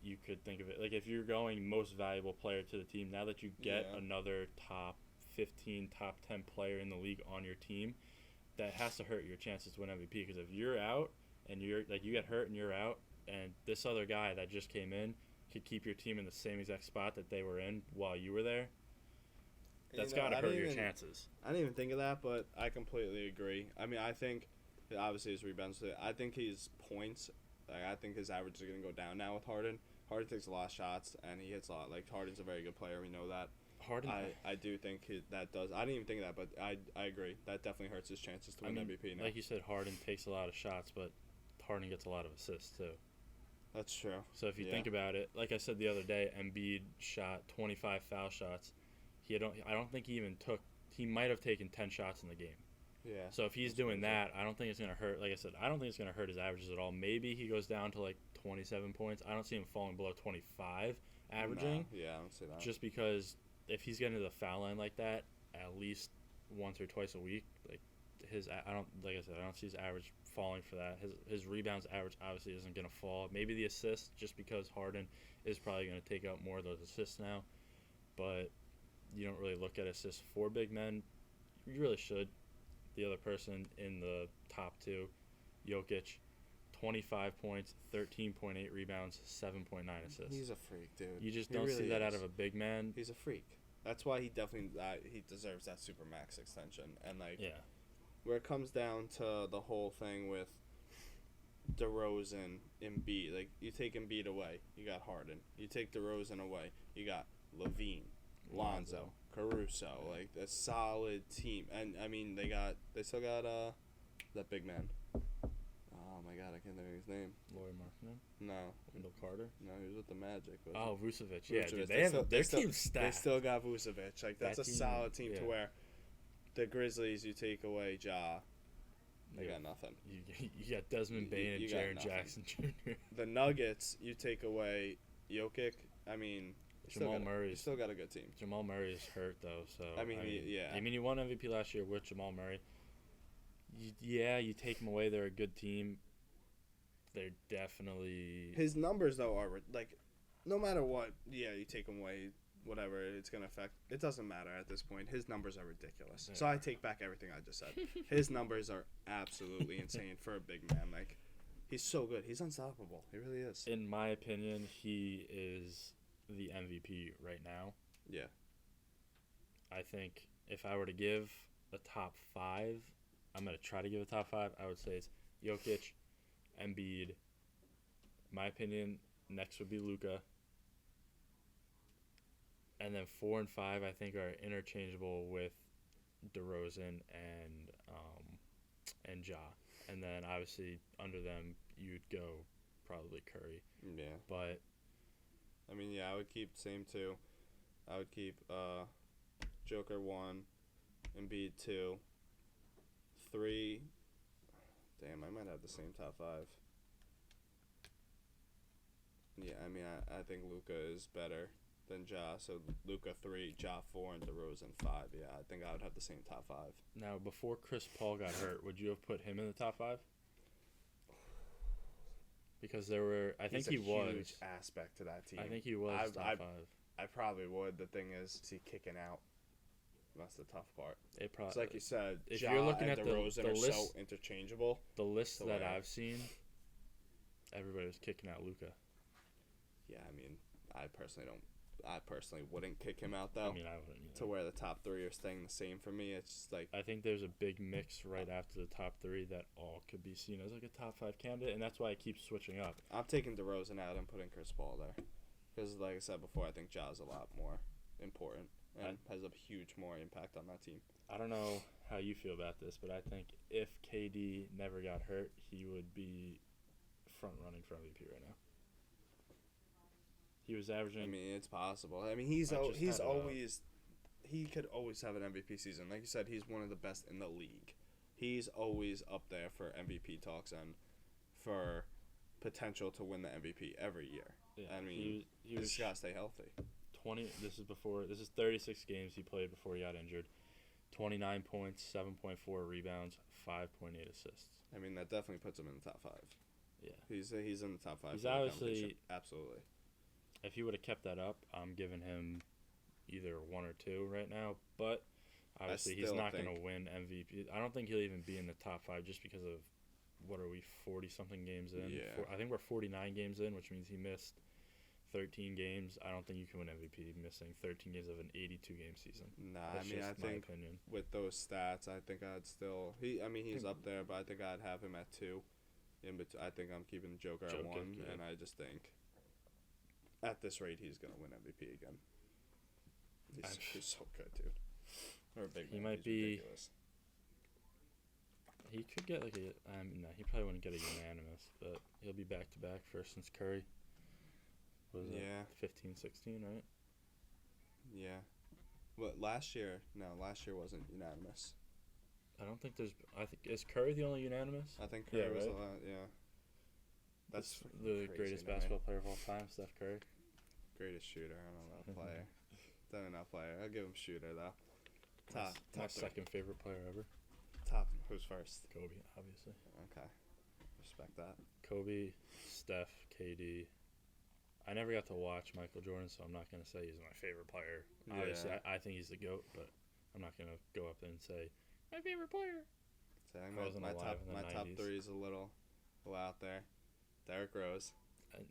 you could think of it like if you're going most valuable player to the team, now that you get another top 15, top 10 player in the league on your team, that has to hurt your chances to win MVP. Because if you're out and you get hurt and you're out, and this other guy that just came in could keep your team in the same exact spot that they were in while you were there, that's got to hurt your chances. I didn't even think of that, but I completely agree. I mean, I think obviously his rebounds. I think his points. I think his average is going to go down now with Harden. Harden takes a lot of shots and he hits a lot. Like Harden's a very good player. We know that. Harden. I do think that does. I didn't even think of that, but I agree. That definitely hurts his chances to win MVP now. Like you said, Harden takes a lot of shots, but Harden gets a lot of assists too. That's true. So if you think about it, like I said the other day, Embiid shot 25 foul shots. I don't think he even took. He might have taken 10 shots in the game. Yeah. So if he's doing that, I don't think it's gonna hurt. Like I said, I don't think it's gonna hurt his averages at all. Maybe he goes down to like 27 points. I don't see him falling below 25 averaging. No. Yeah, I don't see that. Just because if he's getting to the foul line like that at least once or twice a week, like I don't see his average falling for that. His rebounds average obviously isn't going to fall. Maybe the assists, just because Harden is probably going to take out more of those assists now. But you don't really look at assists for big men. You really should. The other person in the top 2, Jokic, 25 points, 13.8 rebounds, 7.9 assists. He's a freak, dude. You just don't see that out of a big man. He's a freak. That's why he definitely he deserves that Supermax extension. And where it comes down to the whole thing with DeRozan, Embiid, like you take Embiid away, you got Harden. You take DeRozan away, you got Levine, Lonzo, Caruso, like a solid team. And I mean they still got that big man. Oh my God, I can't think of his name. Lauri Markkanen? No. Wendell Carter? No, he was with the Magic. Vucevic. Yeah, Vucevic. Dude, their team's stacked. They still got Vucevic. Like that's a solid team to where the Grizzlies, you take away Ja, they got nothing. You got Desmond Bane and Jaren Jackson Jr. The Nuggets, you take away Jokic. I mean, Jamal Murray. You still got a good team. Jamal Murray is hurt though, so I mean, you won MVP last year with Jamal Murray. You take them away. They're a good team. They're definitely. His numbers though are like, no matter what. Yeah, you take him away. Whatever it's gonna affect, it doesn't matter at this point. His numbers are ridiculous. Yeah. So I take back everything I just said. His numbers are absolutely insane for a big man. Like, he's so good. He's unstoppable. He really is. In my opinion, he is the MVP right now. Yeah. I think if I were to give a top 5, I'm gonna try to give a top 5. I would say it's Jokic, Embiid. My opinion, next would be Luka. And then 4 and 5, I think, are interchangeable with DeRozan and Ja. And then obviously under them, you'd go probably Curry. Yeah. But I mean, yeah, I would keep same too. I would keep Joker 1, Embiid 2, 3. Damn, I might have the same top 5. Yeah, I mean, I think Luka is better than Ja. So Luka 3, Ja 4, and DeRozan 5. Yeah, I think I would have the same top 5. Now, before Chris Paul got hurt, would you have put him in the top 5? Because there were, I think he was. He's a huge aspect to that team. I think he was top 5. I probably would. The thing is he kicking out? That's the tough part. It probably. It's like you said, if Ja you're looking and at DeRozan the are list, so interchangeable. The list So that yeah. I've seen, everybody was kicking out Luka. Yeah, I mean, I personally wouldn't kick him out though. I mean, I wouldn't either. To where the top 3 are staying the same for me. It's just like I think there's a big mix right after the top 3 that all could be seen as like a top 5 candidate, and that's why I keep switching up. I'm taking DeRozan out and putting Chris Paul there, because like I said before, I think Ja's a lot more important and has a huge more impact on that team. I don't know how you feel about this, but I think if KD never got hurt, he would be front running for MVP right now. He was averaging. I mean, it's possible. I mean, he could always have an MVP season. Like you said, he's one of the best in the league. He's always up there for MVP talks and for potential to win the MVP every year. Yeah, I mean, he just got to stay healthy. 20. This is 36 games he played before he got injured. 29 points, 7.4 rebounds, 5.8 assists. I mean, that definitely puts him in the top 5. Yeah, he's in the top 5. He's obviously absolutely. If he would have kept that up, I'm giving him either 1 or 2 right now. But obviously, he's not going to win MVP. I don't think he'll even be in the top 5 just because of what are we 40-something games in? Yeah. I think we're 49 games in, which means he missed 13 games. I don't think you can win MVP missing 13 games of an 82-game season. Nah, That's I mean, I think opinion. with those stats, I think I'd still. He's up there, but I think I'd have him at 2. I think I'm keeping Joker at 1, yeah. and I just think at this rate he's gonna win MVP again. He's so good, dude. Or a big He man, might he's be. ridiculous. He could get like a. No, he probably wouldn't get a unanimous, but he'll be back to back first since Curry. Was it 15, 16, right? Yeah. What last year? No, last year wasn't unanimous. I don't think there's. I think is Curry the only unanimous? I think Curry was right? a lot. Yeah. That's the crazy greatest to me. basketball player of all time, Steph Curry. Greatest shooter. I don't know player. Definitely not player. I'll give him shooter though. My second favorite player ever. Top. Who's first? Kobe, obviously. Okay. Respect that. Kobe, Steph, KD. I never got to watch Michael Jordan, so I'm not going to say he's my favorite player. Yeah. Obviously, I think he's the GOAT, but I'm not going to go up there and say, my favorite player. So my top 3 is a little out there. Derrick Rose.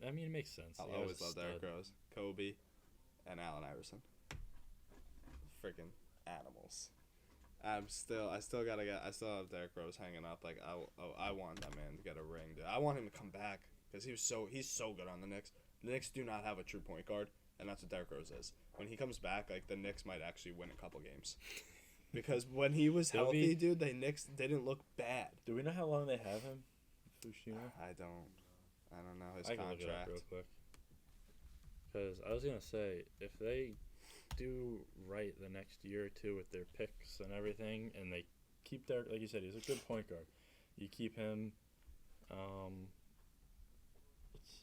I mean, it makes sense. I'll always love Derrick Rose. Kobe and Allen Iverson. Freaking animals. I still have Derrick Rose hanging up. Like I want that man to get a ring. Dude. I want him to come back because he's so good on the Knicks. The Knicks do not have a true point guard, and that's what Derrick Rose is. When he comes back, like the Knicks might actually win a couple games. Because when he was healthy, dude, the Knicks didn't look bad. Do we know how long they have him? Fushino? I don't know his I can contract. look it up real quick. Because I was gonna say, if they do right the next year or two with their picks and everything, and they keep their, like you said, he's a good point guard. You keep him. Let's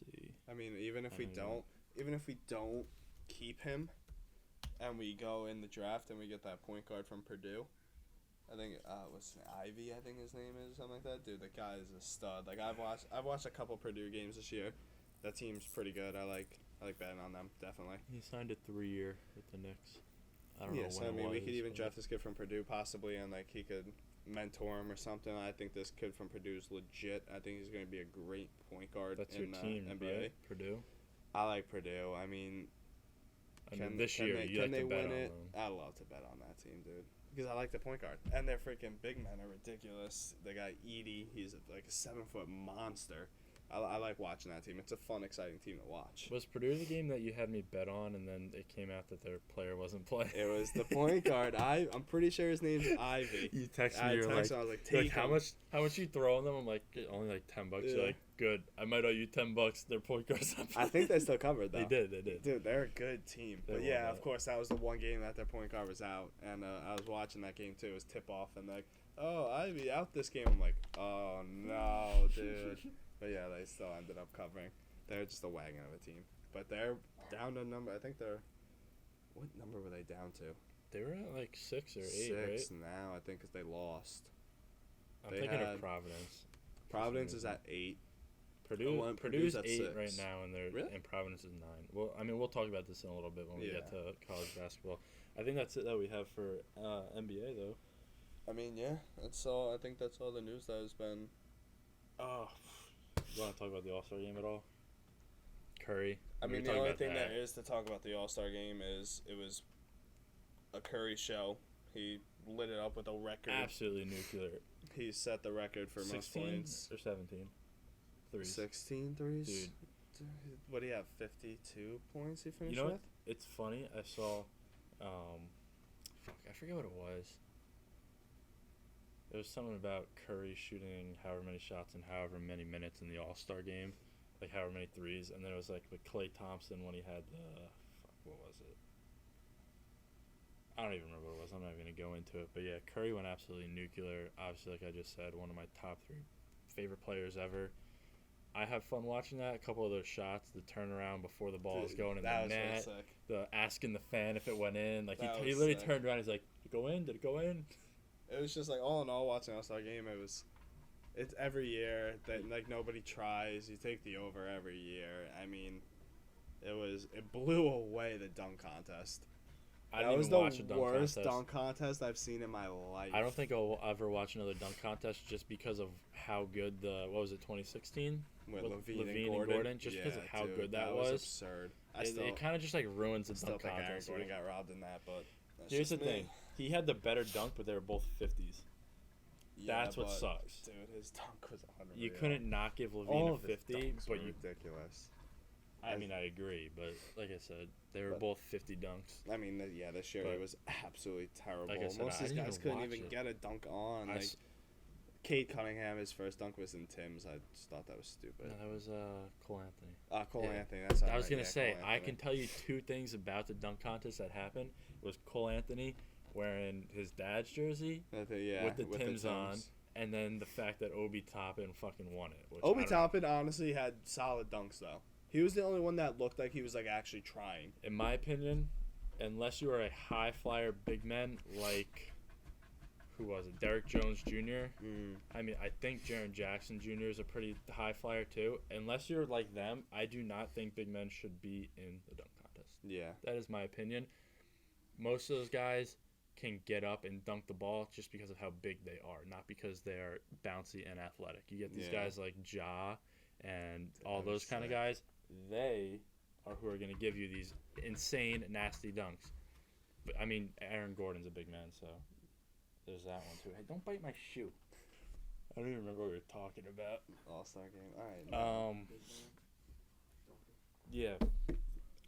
see. I mean, even if we don't keep him, and we go in the draft and we get that point guard from Purdue, I think what's his name? Ivy, I think his name is, something like that. Dude, the guy is a stud. Like I've watched a couple Purdue games this year. That team's pretty good. I like betting on them, definitely. He signed a 3-year with the Knicks. I don't know when so I mean, we could even but draft this kid from Purdue possibly, and like he could mentor him or something. I think this kid from Purdue is legit. I think he's going to be a great point guard That's in your team, the NBA. right? Purdue. I like Purdue. I mean, this year you like to bet on them. I love to bet on that team, dude. Because I like the point guard. And their freaking big men are ridiculous. They got Edie. He's like a 7-foot monster. I like watching that team. It's a fun, exciting team to watch. Was Purdue the game that you had me bet on, and then it came out that their player wasn't playing? It was the point guard. I'm pretty sure his name's Ivy. You texted me. I was like, take how much you throwing them? I'm like, only like $10. You're like, good. I might owe you $10. Their point guard's not I think they still covered though. They did. Dude, they're a good team. They But won yeah, that. of course, that was the one game that their point guard was out, and I was watching that game too. It was tip off, and like, oh, I'd be out this game. I'm like, oh no, dude. But yeah, they still ended up covering. They're just a wagon of a team. But they're down to number. I think they're. What number were they down to? They were at like 6 or 8, Six right? now, I think, because they lost. I'm They thinking had- of Providence. Providence is at 8. Purdue's Purdue's at 8 6. right now, and Really? and Providence is 9. Well, I mean, we'll talk about this in a little bit when we get Yeah. to college basketball. I think that's it that we have for NBA though. I mean, yeah, that's all. I think that's all the news that has been. Oh, you want to talk about the All-Star game at all? Curry. I We mean, were the talking only about thing that. there is to talk about the All-Star game is it was a Curry show. He lit it up with a record. Absolutely nuclear. He set the record for most 16 points. or 17 threes. 16 threes? Dude. What do you have, 52 points he finished You know with? what? It's funny. I saw, I forget what it was. It was something about Curry shooting however many shots in however many minutes in the All-Star game, like however many threes, and then it was like with Klay Thompson when he had what was it? I don't even remember what it was. I'm not even gonna go into it, but yeah, Curry went absolutely nuclear. Obviously, like I just said, one of my top 3 favorite players ever. I have fun watching that. A couple of those shots, the turnaround before the ball was going in the That was net, really sick. the asking the fan if it went in. Like That he was literally sick. turned around. He's like, "Did it go in? Did it go in?" It was just like, all in all, watching All-Star game, it's every year that like nobody tries. You take the over every year. I mean, it blew away the dunk contest. I That didn't was even the watch a dunk worst contest. dunk contest I've seen in my life. I don't think I'll ever watch another dunk contest just because of how good the 2016 with with Levine Levine and and Gordon. Gordon, just because of how good that was was. absurd. It kind of just like ruins the still dunk think Aaron contest. Gordon got robbed in that, but that's Here's the just me. thing: he had the better dunk, but they were both 50s. Yeah, That's what but, sucks. dude. His dunk was 100. You couldn't not give Levine All a of his 50, dunks but were you. ridiculous. I mean, I agree, but like I said, they were But- both 50 dunks. I mean, yeah, this year But- it was absolutely terrible. Like I said, Most I of these didn't guys even couldn't watch even it. get a dunk on. I Like s- Cade Cunningham, his first dunk was in Tim's. I just thought that was stupid. No, that was Cole Anthony. Cole yeah. Anthony. That's I was right, gonna yeah, say Cole I Anthony. can tell you 2 things about the dunk contest that happened. It was Cole Anthony wearing his dad's jersey, Yeah, with the Timbs on, and then the fact that Obi Toppin fucking won it. Which I Obi don't- Toppin honestly had solid dunks though. He was the only one that looked like he was like actually trying. in my opinion, unless you are a high flyer big man like who was it, Derrick Jones Jr. I mean, I think Jaren Jackson Jr. is a pretty high flyer too. Unless you're like them, I do not think big men should be in the dunk contest. Yeah. That is my opinion. Most of those guys can get up and dunk the ball just because of how big they are, not because they are bouncy and athletic. You get these Yeah. guys like Ja and all That those was kind of sick. guys. They are who are going to give you these insane, nasty dunks. But I mean, Aaron Gordon's a big man, so there's that one too. Hey, don't bite my shoe. I don't even remember what we were talking about. All-Star game. All right. Yeah,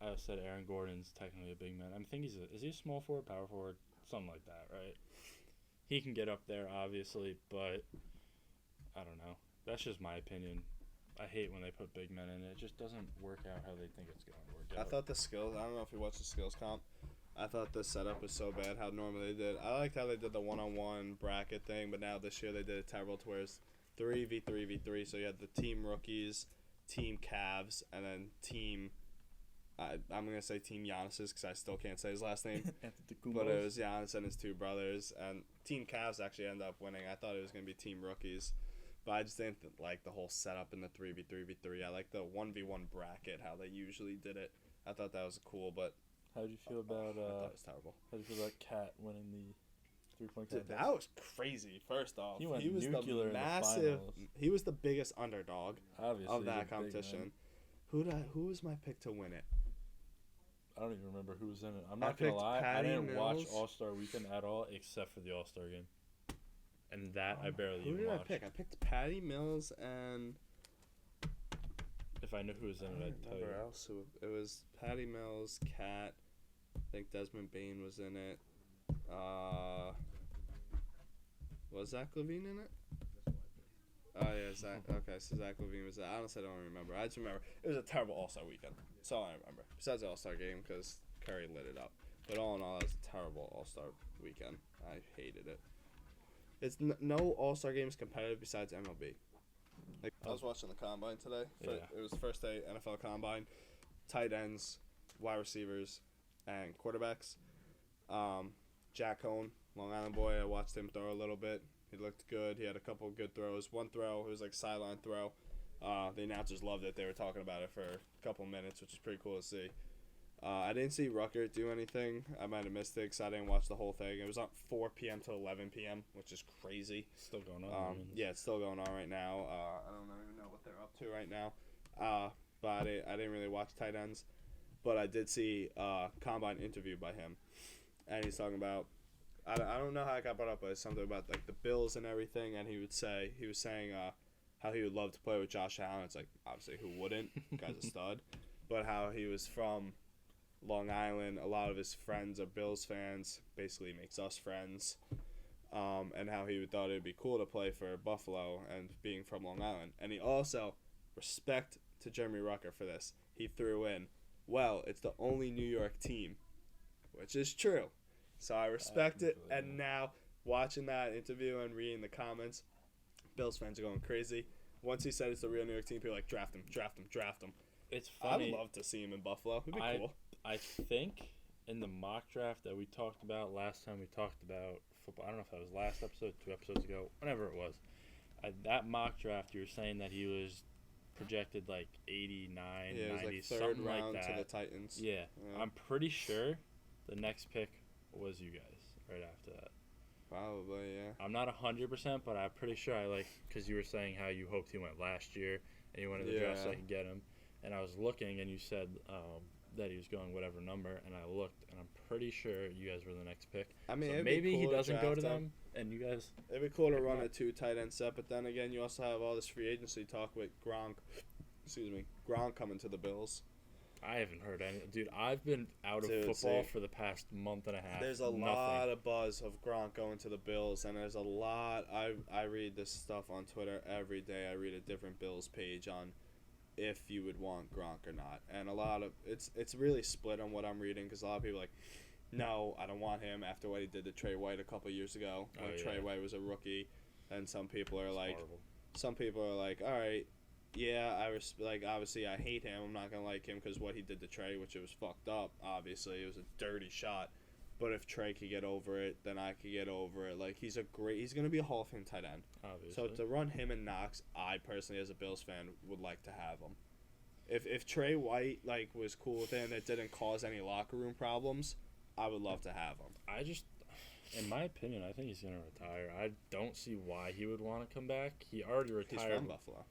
I said Aaron Gordon's technically a big man. I think is he a small forward, power forward, something like that, right? He can get up there, obviously, but I don't know. That's just my opinion. I hate when they put big men in it. It just doesn't work out how they think it's going to work I out. thought the skills. I don't know if you watched the skills comp. I thought the setup was so bad how normally they did. I liked how they did the one-on-one bracket thing, but now this year they did it terrible to where it's 3v3v3. So you had the team rookies, team Cavs, and then team. I'm gonna say team Giannis's because I still can't say his last name. But it was Giannis and his 2 brothers, and Team Cavs actually ended up winning. I thought it was going to be Team Rookies, but I just didn't like the whole setup in the 3v3v3. I like the 1v1 bracket, how they usually did it. I thought that was cool, but How did you feel about I thought it was terrible. how did you feel about Kat winning the 3-point Dude, contest? that was crazy. First off, He went was nuclear in the the massive. finals. He was the biggest underdog Obviously, of he's a that big man. competition. Who was my pick to win it? I don't even remember who was in it. I'm I not gonna picked lie, I Patty didn't watch Mills. All-Star Weekend at all except for the All-Star game, and that I barely Who even did I watched. pick? I picked Patty Mills and. If I knew who was in I it, don't I'd tell you. remember else who it was. Patty Mills, Cat. I think Desmond Bain was in it. Was Zach Levine in it? Oh yeah, Zach. Okay, so Zach Levine was that. Honestly, I don't remember. I just remember it was a terrible All-Star weekend. That's all I remember. Besides the All-Star game, because Curry lit it up. But all in all, that was a terrible All-Star weekend. I hated it. It's no All-Star game is competitive besides MLB. Like I was watching the combine today. Yeah. It was the first day NFL combine. Tight ends, wide receivers, and quarterbacks. Jack Cohn, Long Island boy. I watched him throw a little bit. He looked good. He had a couple good throws. One throw, it was like sideline throw. The announcers loved it. They were talking about it for a couple minutes, which is pretty cool to see. I didn't see Rucker do anything. I might have missed it because I didn't watch the whole thing. It was on 4 p.m. to 11 p.m., which is crazy. Still going on. Yeah, it's still going on right now. I don't even know what they're up to right now. But I didn't really watch tight ends. But I did see a combine interview by him. And he's talking about, I don't know how it got brought up, but it's something about like the Bills and everything. And he was saying how he would love to play with Josh Allen. It's like, obviously, who wouldn't? Guy's a stud. But how he was from Long Island, a lot of his friends are Bills fans, basically makes us friends, and how he thought it would be cool to play for Buffalo and being from Long Island. And he also, respect to Jeremy Rucker for this, he threw in, well, it's the only New York team, which is true. So I respect it, and now watching that interview and reading the comments, Bills fans are going crazy. Once he said it's the real New York team, people are like, draft him, draft him, draft him. It's funny. I would love to see him in Buffalo. It'd be cool. I think in the mock draft that we talked about last time we talked about football, I don't know if that was last episode, 2 episodes ago, whenever it was. That mock draft, you were saying that he was projected like 89, yeah, 90, it was like third something round like that. to the Titans. Yeah. I'm pretty sure the next pick was you guys right after that. Probably, yeah. I'm not 100%, but I'm pretty sure because you were saying how you hoped he went last year and you wanted the draft so I could get him. And I was looking, and you said that he was going whatever number, and I looked, and I'm pretty sure you guys were the next pick. I mean, so maybe he doesn't go to them, and you guys. It'd be cool to run a 2 tight end set, but then again, you also have all this free agency talk with Gronk. Gronk coming to the Bills. I haven't heard any. Dude, I've been out of football for the past month and a half. There's a lot of buzz of Gronk going to the Bills, and there's a lot. I read this stuff on Twitter every day. I read a different Bills page on if you would want Gronk or not, and a lot of it's really split on what I'm reading because a lot of people are like, no, I don't want him after what he did to Trey White a couple of years ago when Trey White was a rookie, and some people are like, all right, yeah, obviously I hate him. I'm not gonna like him because what he did to Trey, which it was fucked up. Obviously, it was a dirty shot. But if Trey could get over it, then I could get over it. Like, he's going to be a Hall of Fame tight end. Obviously. So to run him and Knox, I personally, as a Bills fan, would like to have him. If Trey White, was cool with it and it didn't cause any locker room problems, I would love to have him. In my opinion, I think he's going to retire. I don't see why he would want to come back. He already retired. He's from Buffalo.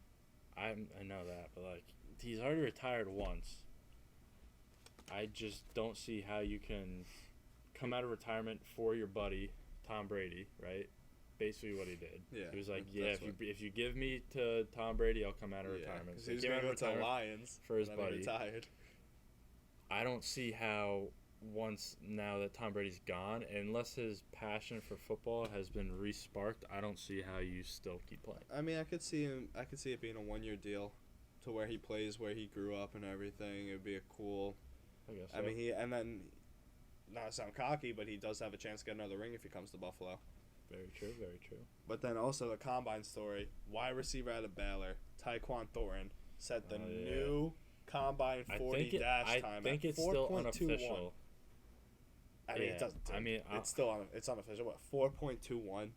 I know that, but, he's already retired once. I just don't see how you can come out of retirement for your buddy Tom Brady, right? Basically what he did. Yeah. He was like, if you give me to Tom Brady, I'll come out of retirement. So he was going to go to the Lions for his buddy. Retired. I don't see how now that Tom Brady's gone, unless his passion for football has been re-sparked, I don't see how you still keep playing. I mean, I could see it being a 1-year deal to where he plays where he grew up and everything. It would be a cool. I guess so. I mean, not to sound cocky, but he does have a chance to get another ring if he comes to Buffalo. Very true, very true. But then also the combine story, wide receiver out of Baylor, Tyquan Thornton, set the new combine 40 dash time. I think it's still unofficial. I mean, it doesn't. It's still it's unofficial. What, 4.21?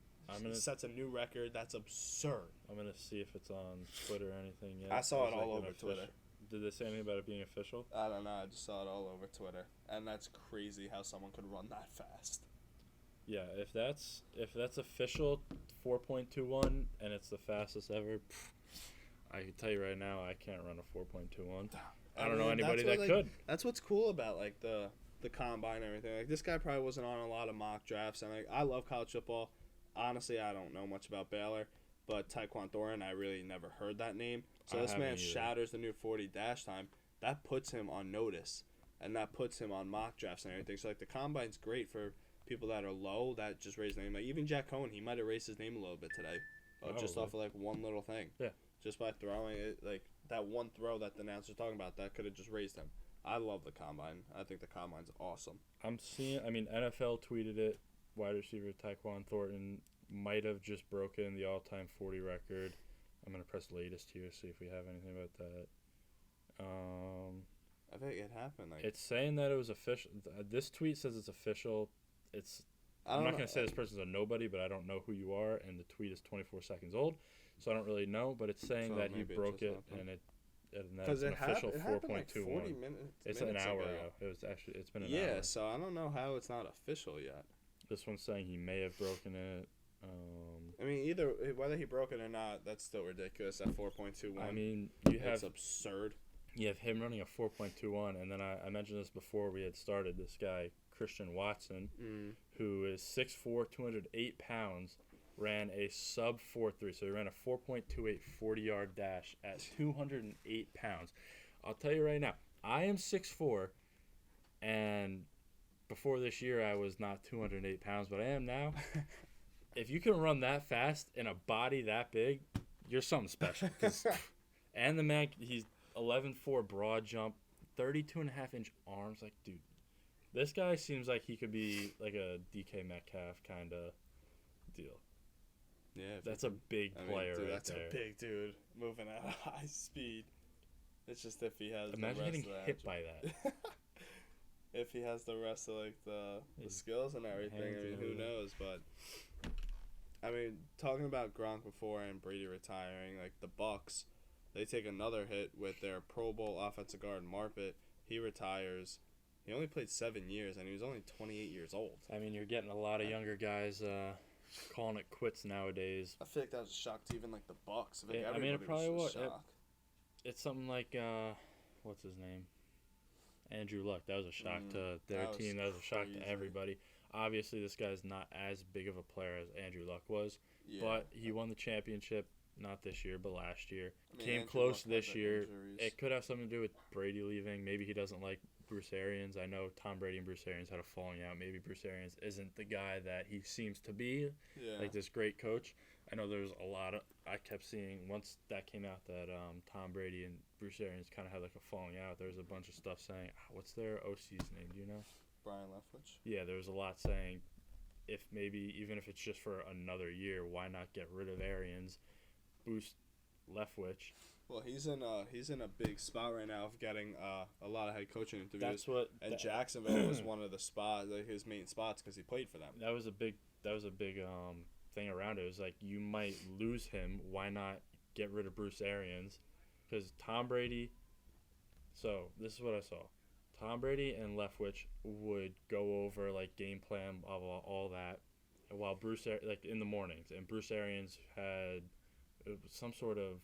He sets a new record. That's absurd. I'm gonna see if it's on Twitter or anything yet. I saw it all over Twitter. Did they say anything about it being official? I don't know. I just saw it all over Twitter, and that's crazy how someone could run that fast. Yeah, if that's official, 4.21, and it's the fastest ever. I can tell you right now, I can't run a 4.21. I don't know anybody that could. That's what's cool about the combine and everything. This guy probably wasn't on a lot of mock drafts, and I love college football. Honestly, I don't know much about Baylor, but Tyquan Thornton, I really never heard that name. So this man shatters the new 40 dash time. That puts him on notice, and that puts him on mock drafts and everything. So the combine's great for people that are low that just raise their name. Even Jack Cohn, he might have raised his name a little bit today just off of like one little thing. Yeah. Just by throwing it, like that one throw that the announcer's talking about, that could have just raised him. I love the combine. I think the combine's awesome. NFL tweeted it. Wide receiver Tyquan Thornton might have just broken the all-time 40 record. I'm going to press latest here, see if we have anything about that. I think it happened. Like, it's saying that it was official. This tweet says it's official. I'm not going to say this person's a nobody, but I don't know who you are, and the tweet is 24 seconds old, so I don't really know, but it's saying that he broke it, and that's an official 4.21. Like 40 it's an hour ago. It's been an hour. Yeah, so I don't know how it's not official yet. This one's saying he may have broken it. I mean, whether he broke it or not, that's still ridiculous at 4.21. I mean, it's absurd. You have him running a 4.21, and then I mentioned this before we had started. This guy, Christian Watson, who is 6'4", 208 pounds, ran a sub 4.3. So he ran a 4.28 40-yard dash at 208 pounds. I'll tell you right now, I am 6'4", and before this year I was not 208 pounds, but I am now. If you can run that fast in a body that big, you're something special. And the man, he's 11.4 broad jump, 32.5-inch arms. Like, dude, this guy seems like he could be like a DK Metcalf kind of deal. Yeah, that's a big player right that's there. That's a big dude moving at a high speed. It's just if he has Imagine the rest getting of hit by that. If he has the rest of like the skills and everything, I mean, who knows? But I mean, talking about Gronk before and Brady retiring, like the Bucks, they take another hit with their Pro Bowl offensive guard Marpet. He retires. He only played 7 years, and he was only 28 years old. I mean, you're getting a lot of younger guys calling it quits nowadays. I feel like that was a shock to even like the Bucks. I mean, it probably was. It's something like what's his name? Andrew Luck. That was a shock to their team. That was a shock to everybody. Obviously, this guy's not as big of a player as Andrew Luck was, but he won the championship, not this year, but last year. I mean, came close this year. It could have something to do with Brady leaving. Maybe he doesn't like Bruce Arians. I know Tom Brady and Bruce Arians had a falling out. Maybe Bruce Arians isn't the guy that he seems to be, like this great coach. I know there's a lot of – I kept seeing once that came out that Tom Brady and Bruce Arians kind of had like a falling out. There was a bunch of stuff saying – what's their OC's name? Do you know? Brian Leftwich. Yeah, there was a lot saying even if it's just for another year, why not get rid of Arians, boost Leftwich? Well, he's in a big spot right now of getting a lot of head coaching interviews. Jacksonville was one of the spots, like his main spots, because he played for them. That was a big thing around it. It was like, you might lose him. Why not get rid of Bruce Arians? Because Tom Brady. So this is what I saw. Tom Brady and Leftwich would go over like game plan, blah blah, all that, while like in the mornings, and Bruce Arians had some sort of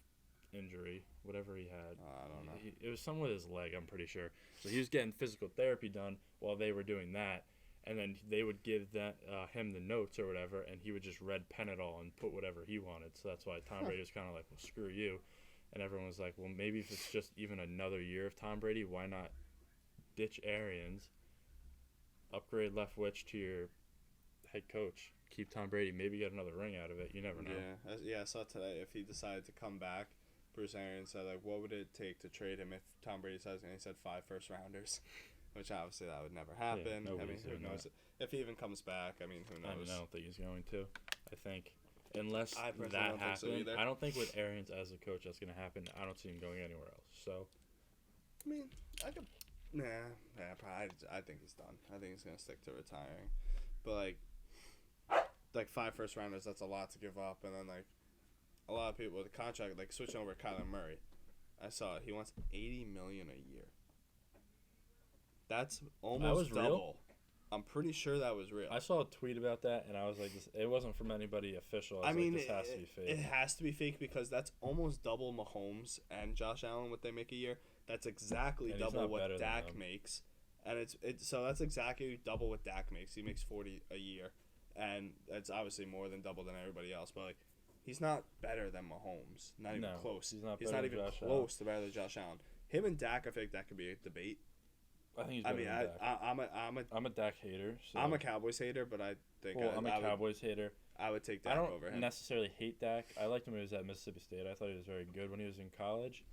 injury, whatever he had. I don't know. It was something with his leg, I'm pretty sure. So he was getting physical therapy done while they were doing that, and then they would give him the notes or whatever, and he would just red pen it all and put whatever he wanted. So that's why Tom Brady was kind of like, well, screw you. And everyone was like, well, maybe if it's just even another year of Tom Brady, why not ditch Arians, upgrade Leftwich to your head coach, keep Tom Brady, maybe get another ring out of it. You never know. Yeah, I saw today if he decided to come back, Bruce Arians said, like, what would it take to trade him if Tom Brady says, and he said 5 first-rounders, which obviously that would never happen. Yeah, I mean, who knows? If he even comes back, I mean, who knows? I don't think he's going to. I think unless that happens, so I don't think with Arians as a coach that's going to happen. I don't see him going anywhere else. So, I mean, I think he's done. I think he's going to stick to retiring. But, like 5 first-rounders, that's a lot to give up. And then, like, a lot of people with the contract, like, switching over to Kyler Murray. I saw it. He wants $80 million a year. That's almost double. Real? I'm pretty sure that was real. I saw a tweet about that, and I was like, it wasn't from anybody official. I mean, this has to be fake. It has to be fake because that's almost double Mahomes and Josh Allen what they make a year. That's exactly double what Dak makes, and so that's exactly double what Dak makes. He makes $40 a year, and that's obviously more than double than everybody else. But like, he's not better than Mahomes. Not even close. He's not even close to better than Josh Allen. Him and Dak, I think that could be a debate. I think he's better than Dak. I'm a Dak hater. So. I'm a Cowboys hater, but I think I'm a Cowboys hater. I would take I Dak don't over him. necessarily hate Dak. I liked him when he was at Mississippi State. I thought he was very good when he was in college.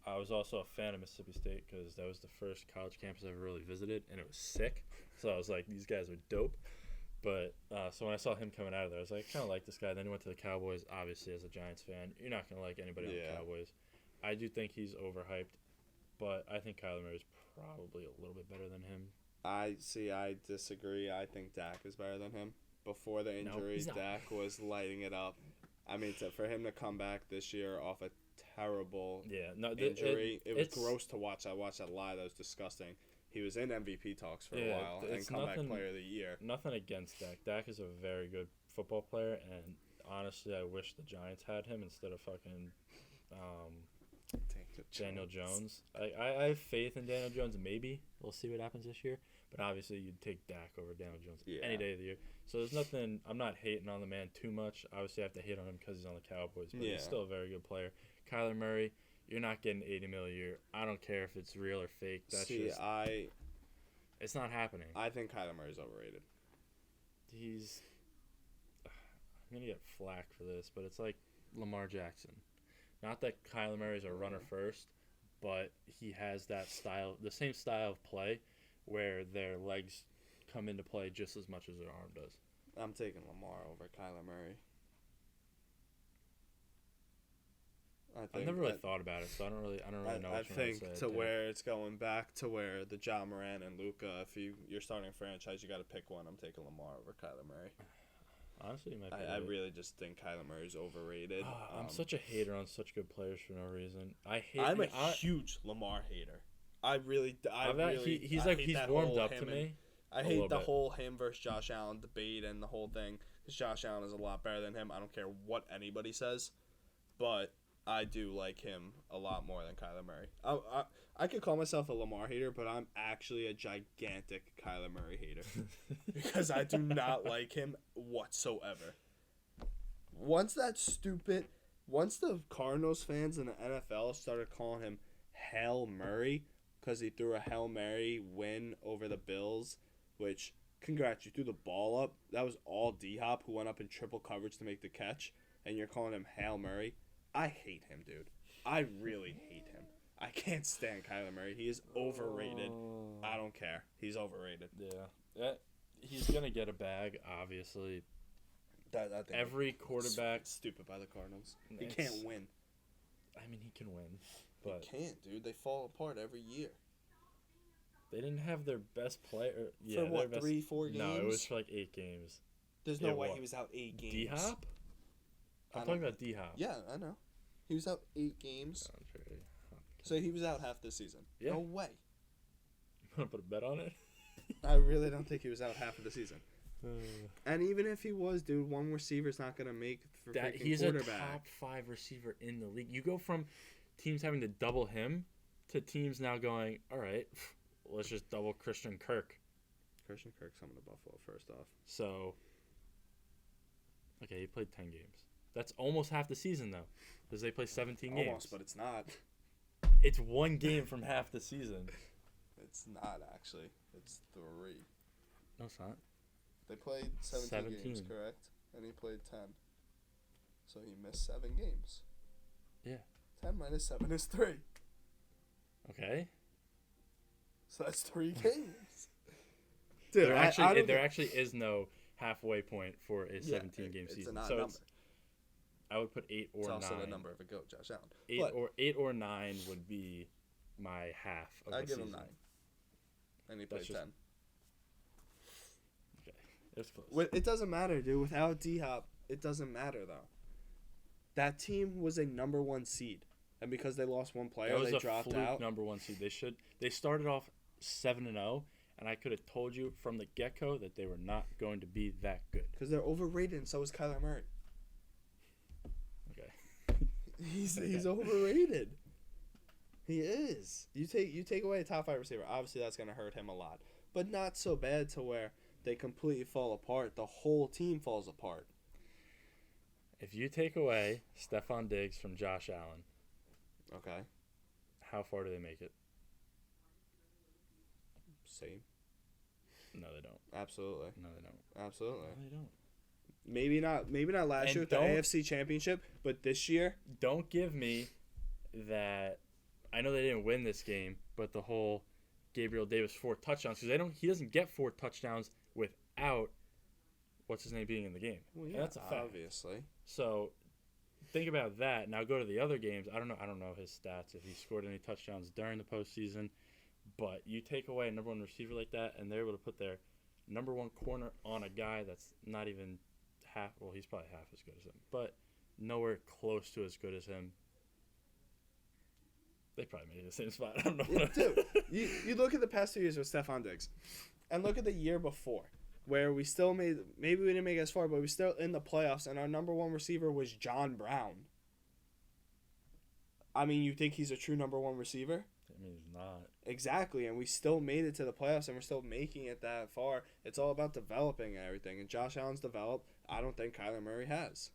I was also a fan of Mississippi State because that was the first college campus I ever really visited, and it was sick. So I was like, these guys are dope. But so when I saw him coming out of there, I was like, I kind of like this guy. Then he went to the Cowboys. Obviously, as a Giants fan, you're not going to like anybody on the Cowboys. I do think he's overhyped, but I think Kyler Murray is probably a little bit better than him. I disagree. I think Dak is better than him. Before the injury, Dak was lighting it up. I mean, for him to come back this year off a terrible injury, it was gross to watch. I watched that live. That was disgusting. He was in MVP talks for a while and comeback player of the year. Nothing against Dak. Dak is a very good football player, and honestly, I wish the Giants had him instead of fucking Daniel Jones. I have faith in Daniel Jones. Maybe we'll see what happens this year, but obviously you'd take Dak over Daniel Jones any day of the year. So there's nothing. I'm not hating on the man too much. Obviously, I have to hate on him because he's on the Cowboys, but he's still a very good player. Kyler Murray, you're not getting $80 million a year. I don't care if it's real or fake. It's not happening. I think Kyler Murray's overrated. I'm gonna get flack for this, but it's like Lamar Jackson. Not that Kyler Murray's a runner first, but he has that style, the same style of play, where their legs come into play just as much as their arm does. I'm taking Lamar over Kyler Murray. I've never really thought about it, so I don't really know. I think where it's going back to where the John Moran and Luka, if you're starting a franchise, you got to pick one. I'm taking Lamar over Kyler Murray. Honestly, you might be I really just think Kyler Murray's overrated. I'm such a hater on such good players for no reason. I'm a huge Lamar hater. He's warmed up to me. I hate the whole him versus Josh Allen debate and the whole thing because Josh Allen is a lot better than him. I don't care what anybody says, but I do like him a lot more than Kyler Murray. I could call myself a Lamar hater, but I'm actually a gigantic Kyler Murray hater because I do not like him whatsoever. Once the Cardinals fans in the NFL started calling him Hail Murray because he threw a Hail Mary win over the Bills, which, congrats, you threw the ball up. That was all D-Hop who went up in triple coverage to make the catch, and you're calling him Hail Murray. I hate him, dude. I really hate him. I can't stand Kyler Murray. He is overrated. I don't care. He's overrated. Yeah. He's going to get a bag, obviously. Every quarterback... Stupid by the Cardinals. He can't win. I mean, he can win. But he can't, dude. They fall apart every year. They didn't have their best player. For what, 3-4 games? No, it was for like 8 games. There's no way he was out 8 games. D-Hop? I'm talking about D-Hop. Yeah, I know. He was out 8 games. So he was out half the season. Yeah. No way. You want to put a bet on it? I really don't think he was out half of the season. And even if he was, dude, one receiver's not going to make for freaking he's quarterback. He's a top 5 receiver in the league. You go from teams having to double him to teams now going, all right, let's just double Christian Kirk. Christian Kirk's coming to Buffalo first off. So, okay, he played 10 games. That's almost half the season, though, because they play 17 games. Almost, but it's not. It's 1 game from half the season. It's not, actually. It's 3. No, it's not. They played 17 games, correct? And he played 10. So he missed 7 games. Yeah. 10 minus 7 is 3. Okay. So that's 3 games. Dude, there actually is no halfway point for a 17-game season. So I would put 8 or 9. It's also the number of a goat, Josh Allen. 8 or 9 would be my half of the season. I'd give him 9. And he played 10. Okay. It's close. It doesn't matter, dude. Without D-Hop, it doesn't matter, though. That team was a number 1 seed. And because they lost one player, they dropped out. Number 1 seed. They started off 7-0, and I could have told you from the get-go that they were not going to be that good. Because they're overrated, and so is Kyler Murray. Okay. He's overrated. He is. You take away a top 5 receiver, obviously that's going to hurt him a lot. But not so bad to where they completely fall apart. The whole team falls apart. If you take away Stephon Diggs from Josh Allen, okay, how far do they make it? Same. No, they don't. Absolutely. No, they don't. Absolutely. No, they don't. Maybe not last And year with the AFC Championship, but this year. Don't give me that. I know they didn't win this game, but the whole Gabriel Davis 4 touchdowns, because he doesn't get 4 touchdowns without what's his name being in the game. Well, yeah, that's a fact. Obviously. So think about that. Now go to the other games. I don't know his stats if he scored any touchdowns during the postseason, but you take away a number one receiver like that, and they're able to put their number one corner on a guy that's not even half. Well, he's probably half as good as him, but nowhere close to as good as him. They probably made it the same spot. I don't know. Yeah, dude, you look at the past 2 years with Stephon Diggs, and look at the year before, where we still maybe we didn't make it as far, but we still in the playoffs, and our number one receiver was John Brown. I mean, you think he's a true number one receiver? I mean, he's not. Exactly, and we still made it to the playoffs, and we're still making it that far. It's all about developing and everything, and Josh Allen's developed. I don't think Kyler Murray has.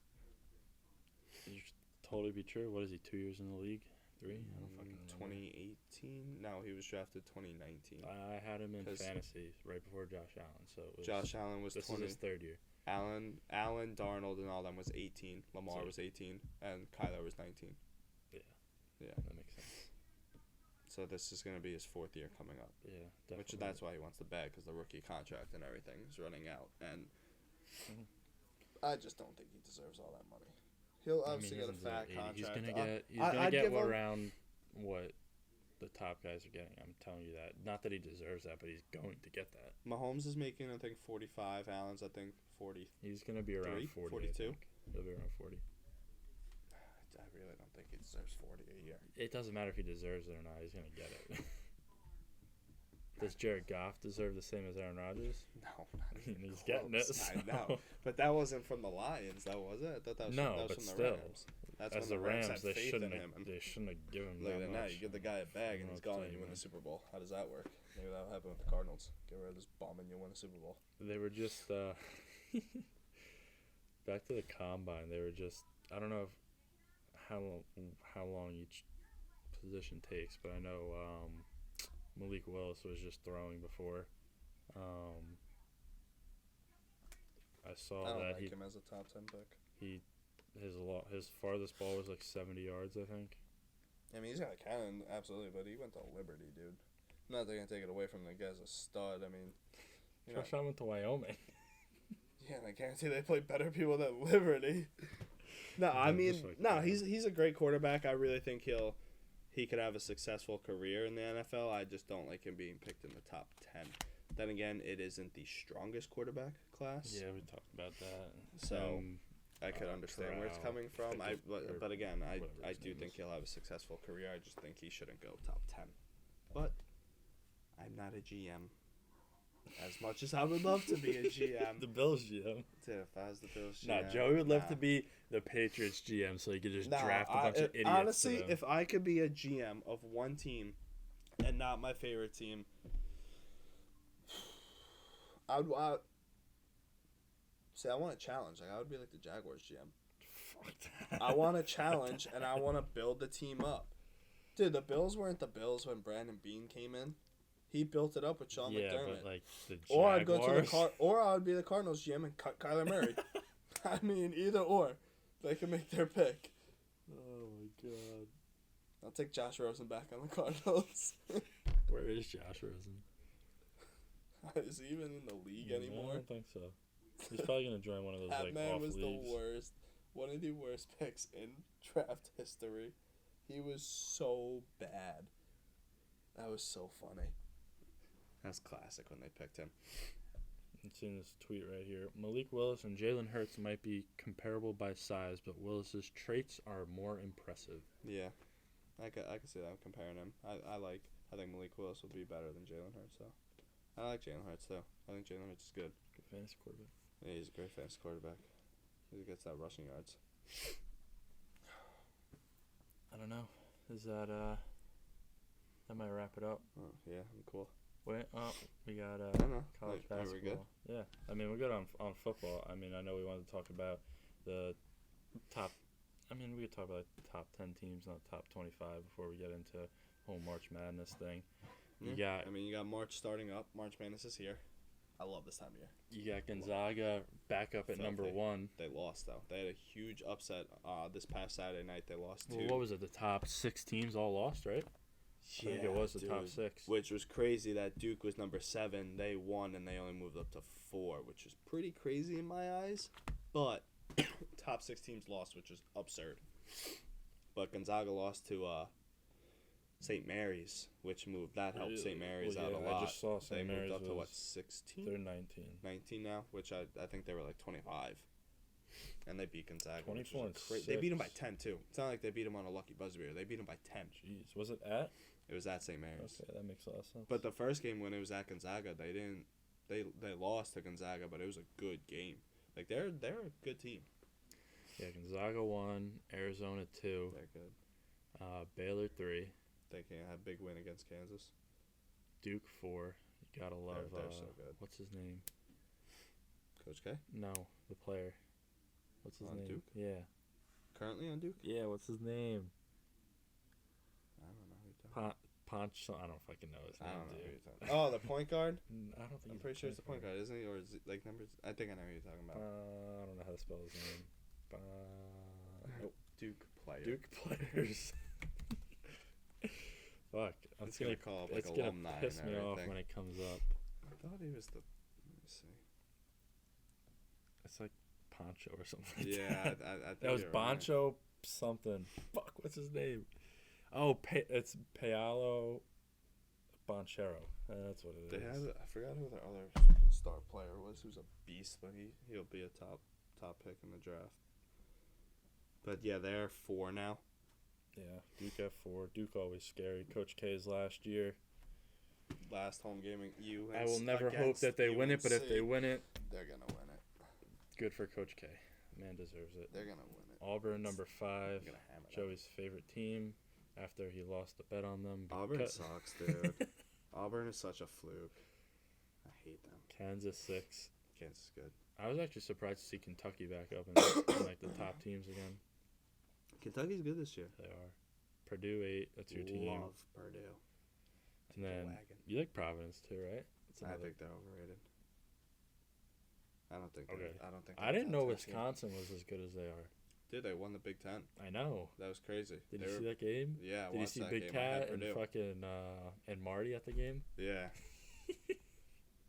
You totally be true. What is he, 2 years in the league? 3? I don't fucking remember. 2018? No, he was drafted 2019. I had him in fantasy right before Josh Allen, so it was, Josh Allen was 20. This is his third year. Allen, Darnold, and all them was 18. Lamar was 18, and Kyler was 19. Yeah, that makes sense. So this is gonna be his 4th year coming up. Yeah, definitely. That's why he wants the bag, because the rookie contract and everything is running out, and I just don't think he deserves all that money. He'll obviously get a fat contract. He's gonna get around what the top guys are getting. I'm telling you that. Not that he deserves that, but he's going to get that. Mahomes is making, I think, 45. Allen's, I think, 40. He's gonna be around 40. 42. He'll be around 40. I really don't think he deserves 40 a year. It doesn't matter if he deserves it or not. He's gonna get it. Does Jared Goff deserve the same as Aaron Rodgers? No, he's getting it. So. I know, but that wasn't from the Lions, though, was it? I thought that was from the Rams. That's as when the Rams, they shouldn't have given him Look that at much. now, you give the guy a bag and he's gone, and you win the Super Bowl. How does that work? Maybe that'll happen with the Cardinals. Get rid of this bum and you win a Super Bowl. They were just back to the combine. They were just, I don't know how long each position takes, but I know Malik Willis was just throwing before. I saw I don't that like him as a top 10 pick. His farthest ball was like 70 yards, I think. I mean, he's got a cannon, absolutely, but he went to Liberty, dude. Not they're gonna take it away from the guy's a stud. I mean, Josh Allen went to Wyoming. Yeah, and I guarantee they play better people than Liberty. He's a great quarterback. I really think he could have a successful career in the NFL. I just don't like him being picked in the top 10. Then again, it isn't the strongest quarterback class. Yeah, we talked about that. So I could understand where it's coming from. But again, I do think he'll have a successful career. I just think he shouldn't go top 10. But I'm not a GM. As much as I would love to be a GM. The Bills GM. Dude, if I was the Bills GM. Nah, Joey would love to be the Patriots GM so he could just draft a bunch of idiots. Honestly, if I could be a GM of one team and not my favorite team, I would want a challenge. Like, I would be like the Jaguars GM. Fuck that. I want a challenge, and I want to build the team up. Dude, the Bills weren't the Bills when Brandon Beane came in. He built it up with Sean McDermott. But like the Jaguars. Or I'd go to or I would be the Cardinals GM and cut Kyler Murray. I mean, either or. They can make their pick. Oh my god. I'll take Josh Rosen back on the Cardinals. Where is Josh Rosen? Is he even in the league anymore? I don't think so. He's probably gonna join one of those that like man off was leagues. the worst. One of the worst picks in draft history. He was so bad. That was so funny. That's classic when they picked him. I'm seeing this tweet right here. Malik Willis and Jalen Hurts might be comparable by size, but Willis's traits are more impressive. Yeah, I can see that. I'm comparing him. I think Malik Willis would be better than Jalen Hurts, though. I like Jalen Hurts, though. I think Jalen Hurts is good. Good fantasy quarterback. Yeah, he's a great fantasy quarterback. He gets that rushing yards. I don't know. Is that that might wrap it up. Oh yeah, I'm cool. Wait, we got college basketball. Are we good? Yeah, I mean we're good on football. I mean I know we wanted to talk about the top. I mean we could talk about like the top 10 teams, not top 25, before we get into whole March Madness thing. You got March starting up. March Madness is here. I love this time of year. You got Gonzaga back up at number Filthy. 1. They lost though. They had a huge upset this past Saturday night. They lost Well, to. what was it? The top 6 teams all lost, right? I think it was the top 6. Which was crazy that Duke was number 7. They won and they only moved up to 4, which is pretty crazy in my eyes. But top 6 teams lost, which is absurd. But Gonzaga lost to St. Mary's, which moved. That helped St. Mary's out a lot. I just saw St. They Mary's moved up to was- what, 16? They're 19. 19 now, which I think they were like 25. And they beat Gonzaga. 24 and They beat them by 6. 10 too. It's not like they beat them on a lucky buzzer beater. They beat them by 10. Jeez, was it at? It was at St. Mary's. Okay, that makes a lot of sense. But the first game when it was at Gonzaga, they didn't. They lost to Gonzaga, but it was a good game. Like they're a good team. yeah, Gonzaga 1, Arizona 2, They're good. Baylor 3, They can have a big win against Kansas. Duke 4. You gotta love. They're so good. What's his name? Coach K, No, the player. What's his On name? Duke? Yeah. currently on Duke. Yeah, what's his name? I don't know who you're talking. Ponch. I don't fucking know his I name, don't know who dude. you're talking. Oh, the point guard. I don't think I'm he's pretty sure it's the point guard, isn't he? Or is it like numbers? I think I know who you're talking about. I don't know how to spell his name. Nope. Duke player. Duke players. Fuck. It's gonna call up like It's gonna alumni piss and me off everything. when it comes up. I thought he was the. Let me see. It's like Poncho or something. Like Yeah, that. I think That was you're right. Boncho something. Fuck, what's his name? Oh, it's Paolo Bonchero. That's what it They is. had. I forgot who their other freaking star player was. Who's a beast, but he'll be a top pick in the draft. But yeah, they're 4 now. Yeah, Duke F4. Duke always scary. Coach K's last year. Last home game in UNC. I will never hope that they win it, but if they win it, they're gonna win it. good for Coach K. Man deserves it. They're gonna win it. Auburn number 5. They're gonna hammer them. Joey's favorite team. After he lost the bet on them. Auburn because- sucks, dude. Auburn is such a fluke. I hate them. Kansas 6. Kansas is good. I was actually surprised to see Kentucky back up in like the top teams again. Kentucky's good this year. They are. Purdue 8. That's your team. Love Purdue. And Take the then wagon. you like Providence too, right? That's I another- think they're overrated. I don't think. Okay. I don't think. I didn't know they're a top 10 team. Wisconsin was as good as they are. Dude, they won the Big Ten. I know. That was crazy. Did They you were- see that game? Yeah, I Did you watched see that Big game. I had Cat and Purdue. fucking and Marty at the game? Yeah.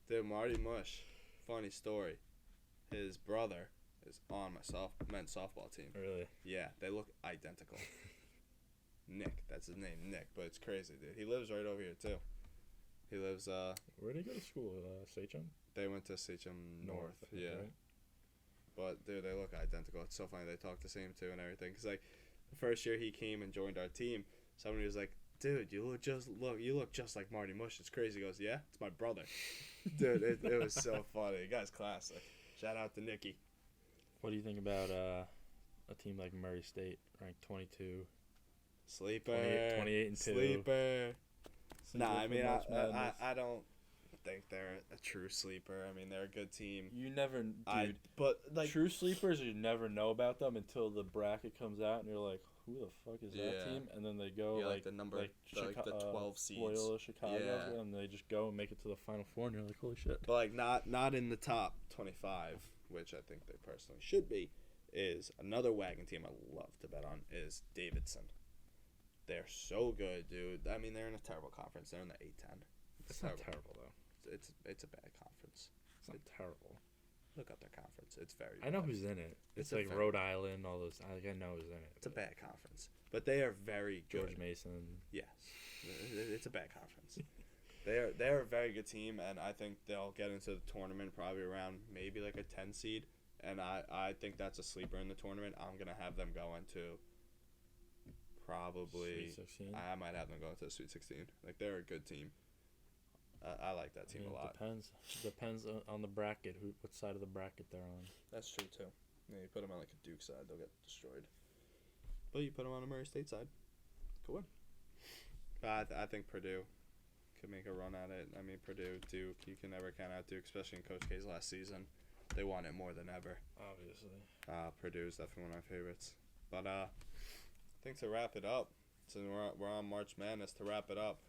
Dude, Marty Mush. Funny story. His brother is on my men's softball team. Really? Yeah, they look identical. Nick, that's his name, Nick. But it's crazy, dude. He lives right over here too. He lives. Where did he go to school? Sachem? They went to Sachem North. I think, Yeah. right? But dude, they look identical. It's so funny they talk the same too and everything. Cause like, the first year he came and joined our team, somebody was like, "Dude, you look just like Marty Mush." It's crazy. He goes, "Yeah, it's my brother." Dude, it was so funny. The guy's classic. Shout out to Nicky. What do you think about a team like Murray State, ranked 22? Sleeper. 28 and 2. Sleeper. Nah, I mean, March Madness. I don't think they're a true sleeper. I mean, they're a good team. You never, dude. But like, True sleepers, you never know about them until the bracket comes out, and you're like, "Who the fuck is that Yeah. team?" And then they go yeah, like the number, like Chica- the 12 seeds. Loyola Chicago, Yeah. and they just go and make it to the Final Four, and you're like, "Holy shit!" But like, not in the top 25, which I think they personally should be. Is another wagon team I love to bet on is Davidson. They're so good, dude. I mean, they're in a terrible conference. They're in the A-10. It's not terrible though. It's a bad conference. It's not terrible. Look up their conference. It's very. I know bad. who's in it. It's a like very- Rhode Island, all those. I know who's in it. It's a bad conference, but they are very good. George Mason. Yes, it's a bad conference. They're a very good team, and I think they'll get into the tournament probably around maybe like a 10 seed, and I think that's a sleeper in the tournament. I'm gonna have them going to probably. Sweet 16. I might have them going to the Sweet 16. Like they're a good team. I like that team I mean, a lot. Depends on the bracket. What side of the bracket they're on. That's true too. Yeah, you put them on like a Duke side, they'll get destroyed. But you put them on a Murray State side, cool one. But I think Purdue could make a run at it. I mean, Purdue, Duke, you can never count out Duke, especially in Coach K's last season. They won it more than ever. Obviously. Purdue is definitely one of my favorites. But I think to wrap it up, since we're on March Madness, to wrap it up,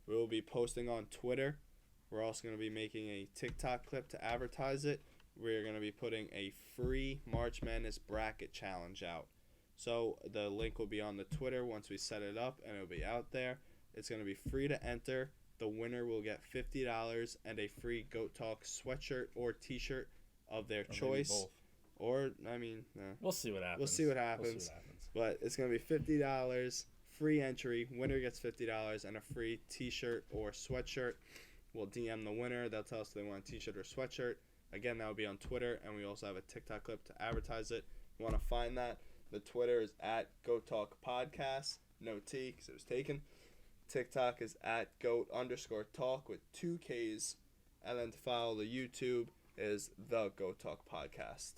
we will be posting on Twitter We're also going to be making a TikTok clip to advertise it. We're going to be putting a free March Madness bracket challenge out. So the link will be on the Twitter once we set it up, and it'll be out there. It's going to be free to enter. The winner will get $50 and a free Goat Talk sweatshirt or T-shirt of their choice. Or, I mean, we'll see what happens. We'll see what happens. But it's going to be $50, free entry. Winner gets $50 and a free T-shirt or sweatshirt. We'll DM the winner. They'll tell us if they want a T-shirt or sweatshirt. Again, that will be on Twitter, and we also have a TikTok clip to advertise it. If you want to find that, the Twitter is at Goat Talk Podcast. No T, because it was taken. TikTok is at GOAT_talk with 2 Ks. And then to follow the YouTube is the Goat Talk Podcast.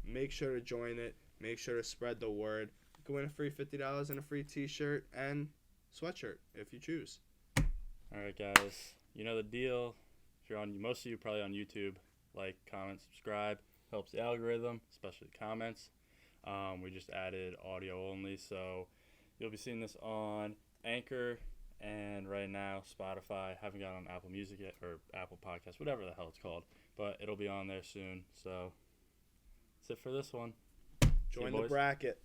Make sure to join it. Make sure to spread the word. You can win a free $50 and a free T-shirt and sweatshirt if you choose. All right, guys. You know the deal. If you're on, most of you probably on YouTube, like, comment, subscribe. Helps the algorithm, especially comments. We just added audio only, so you'll be seeing this on Anchor and right now Spotify. Haven't got on Apple Music yet, or Apple Podcasts, whatever the hell it's called, but it'll be on there soon. So that's it for this one. Join the bracket.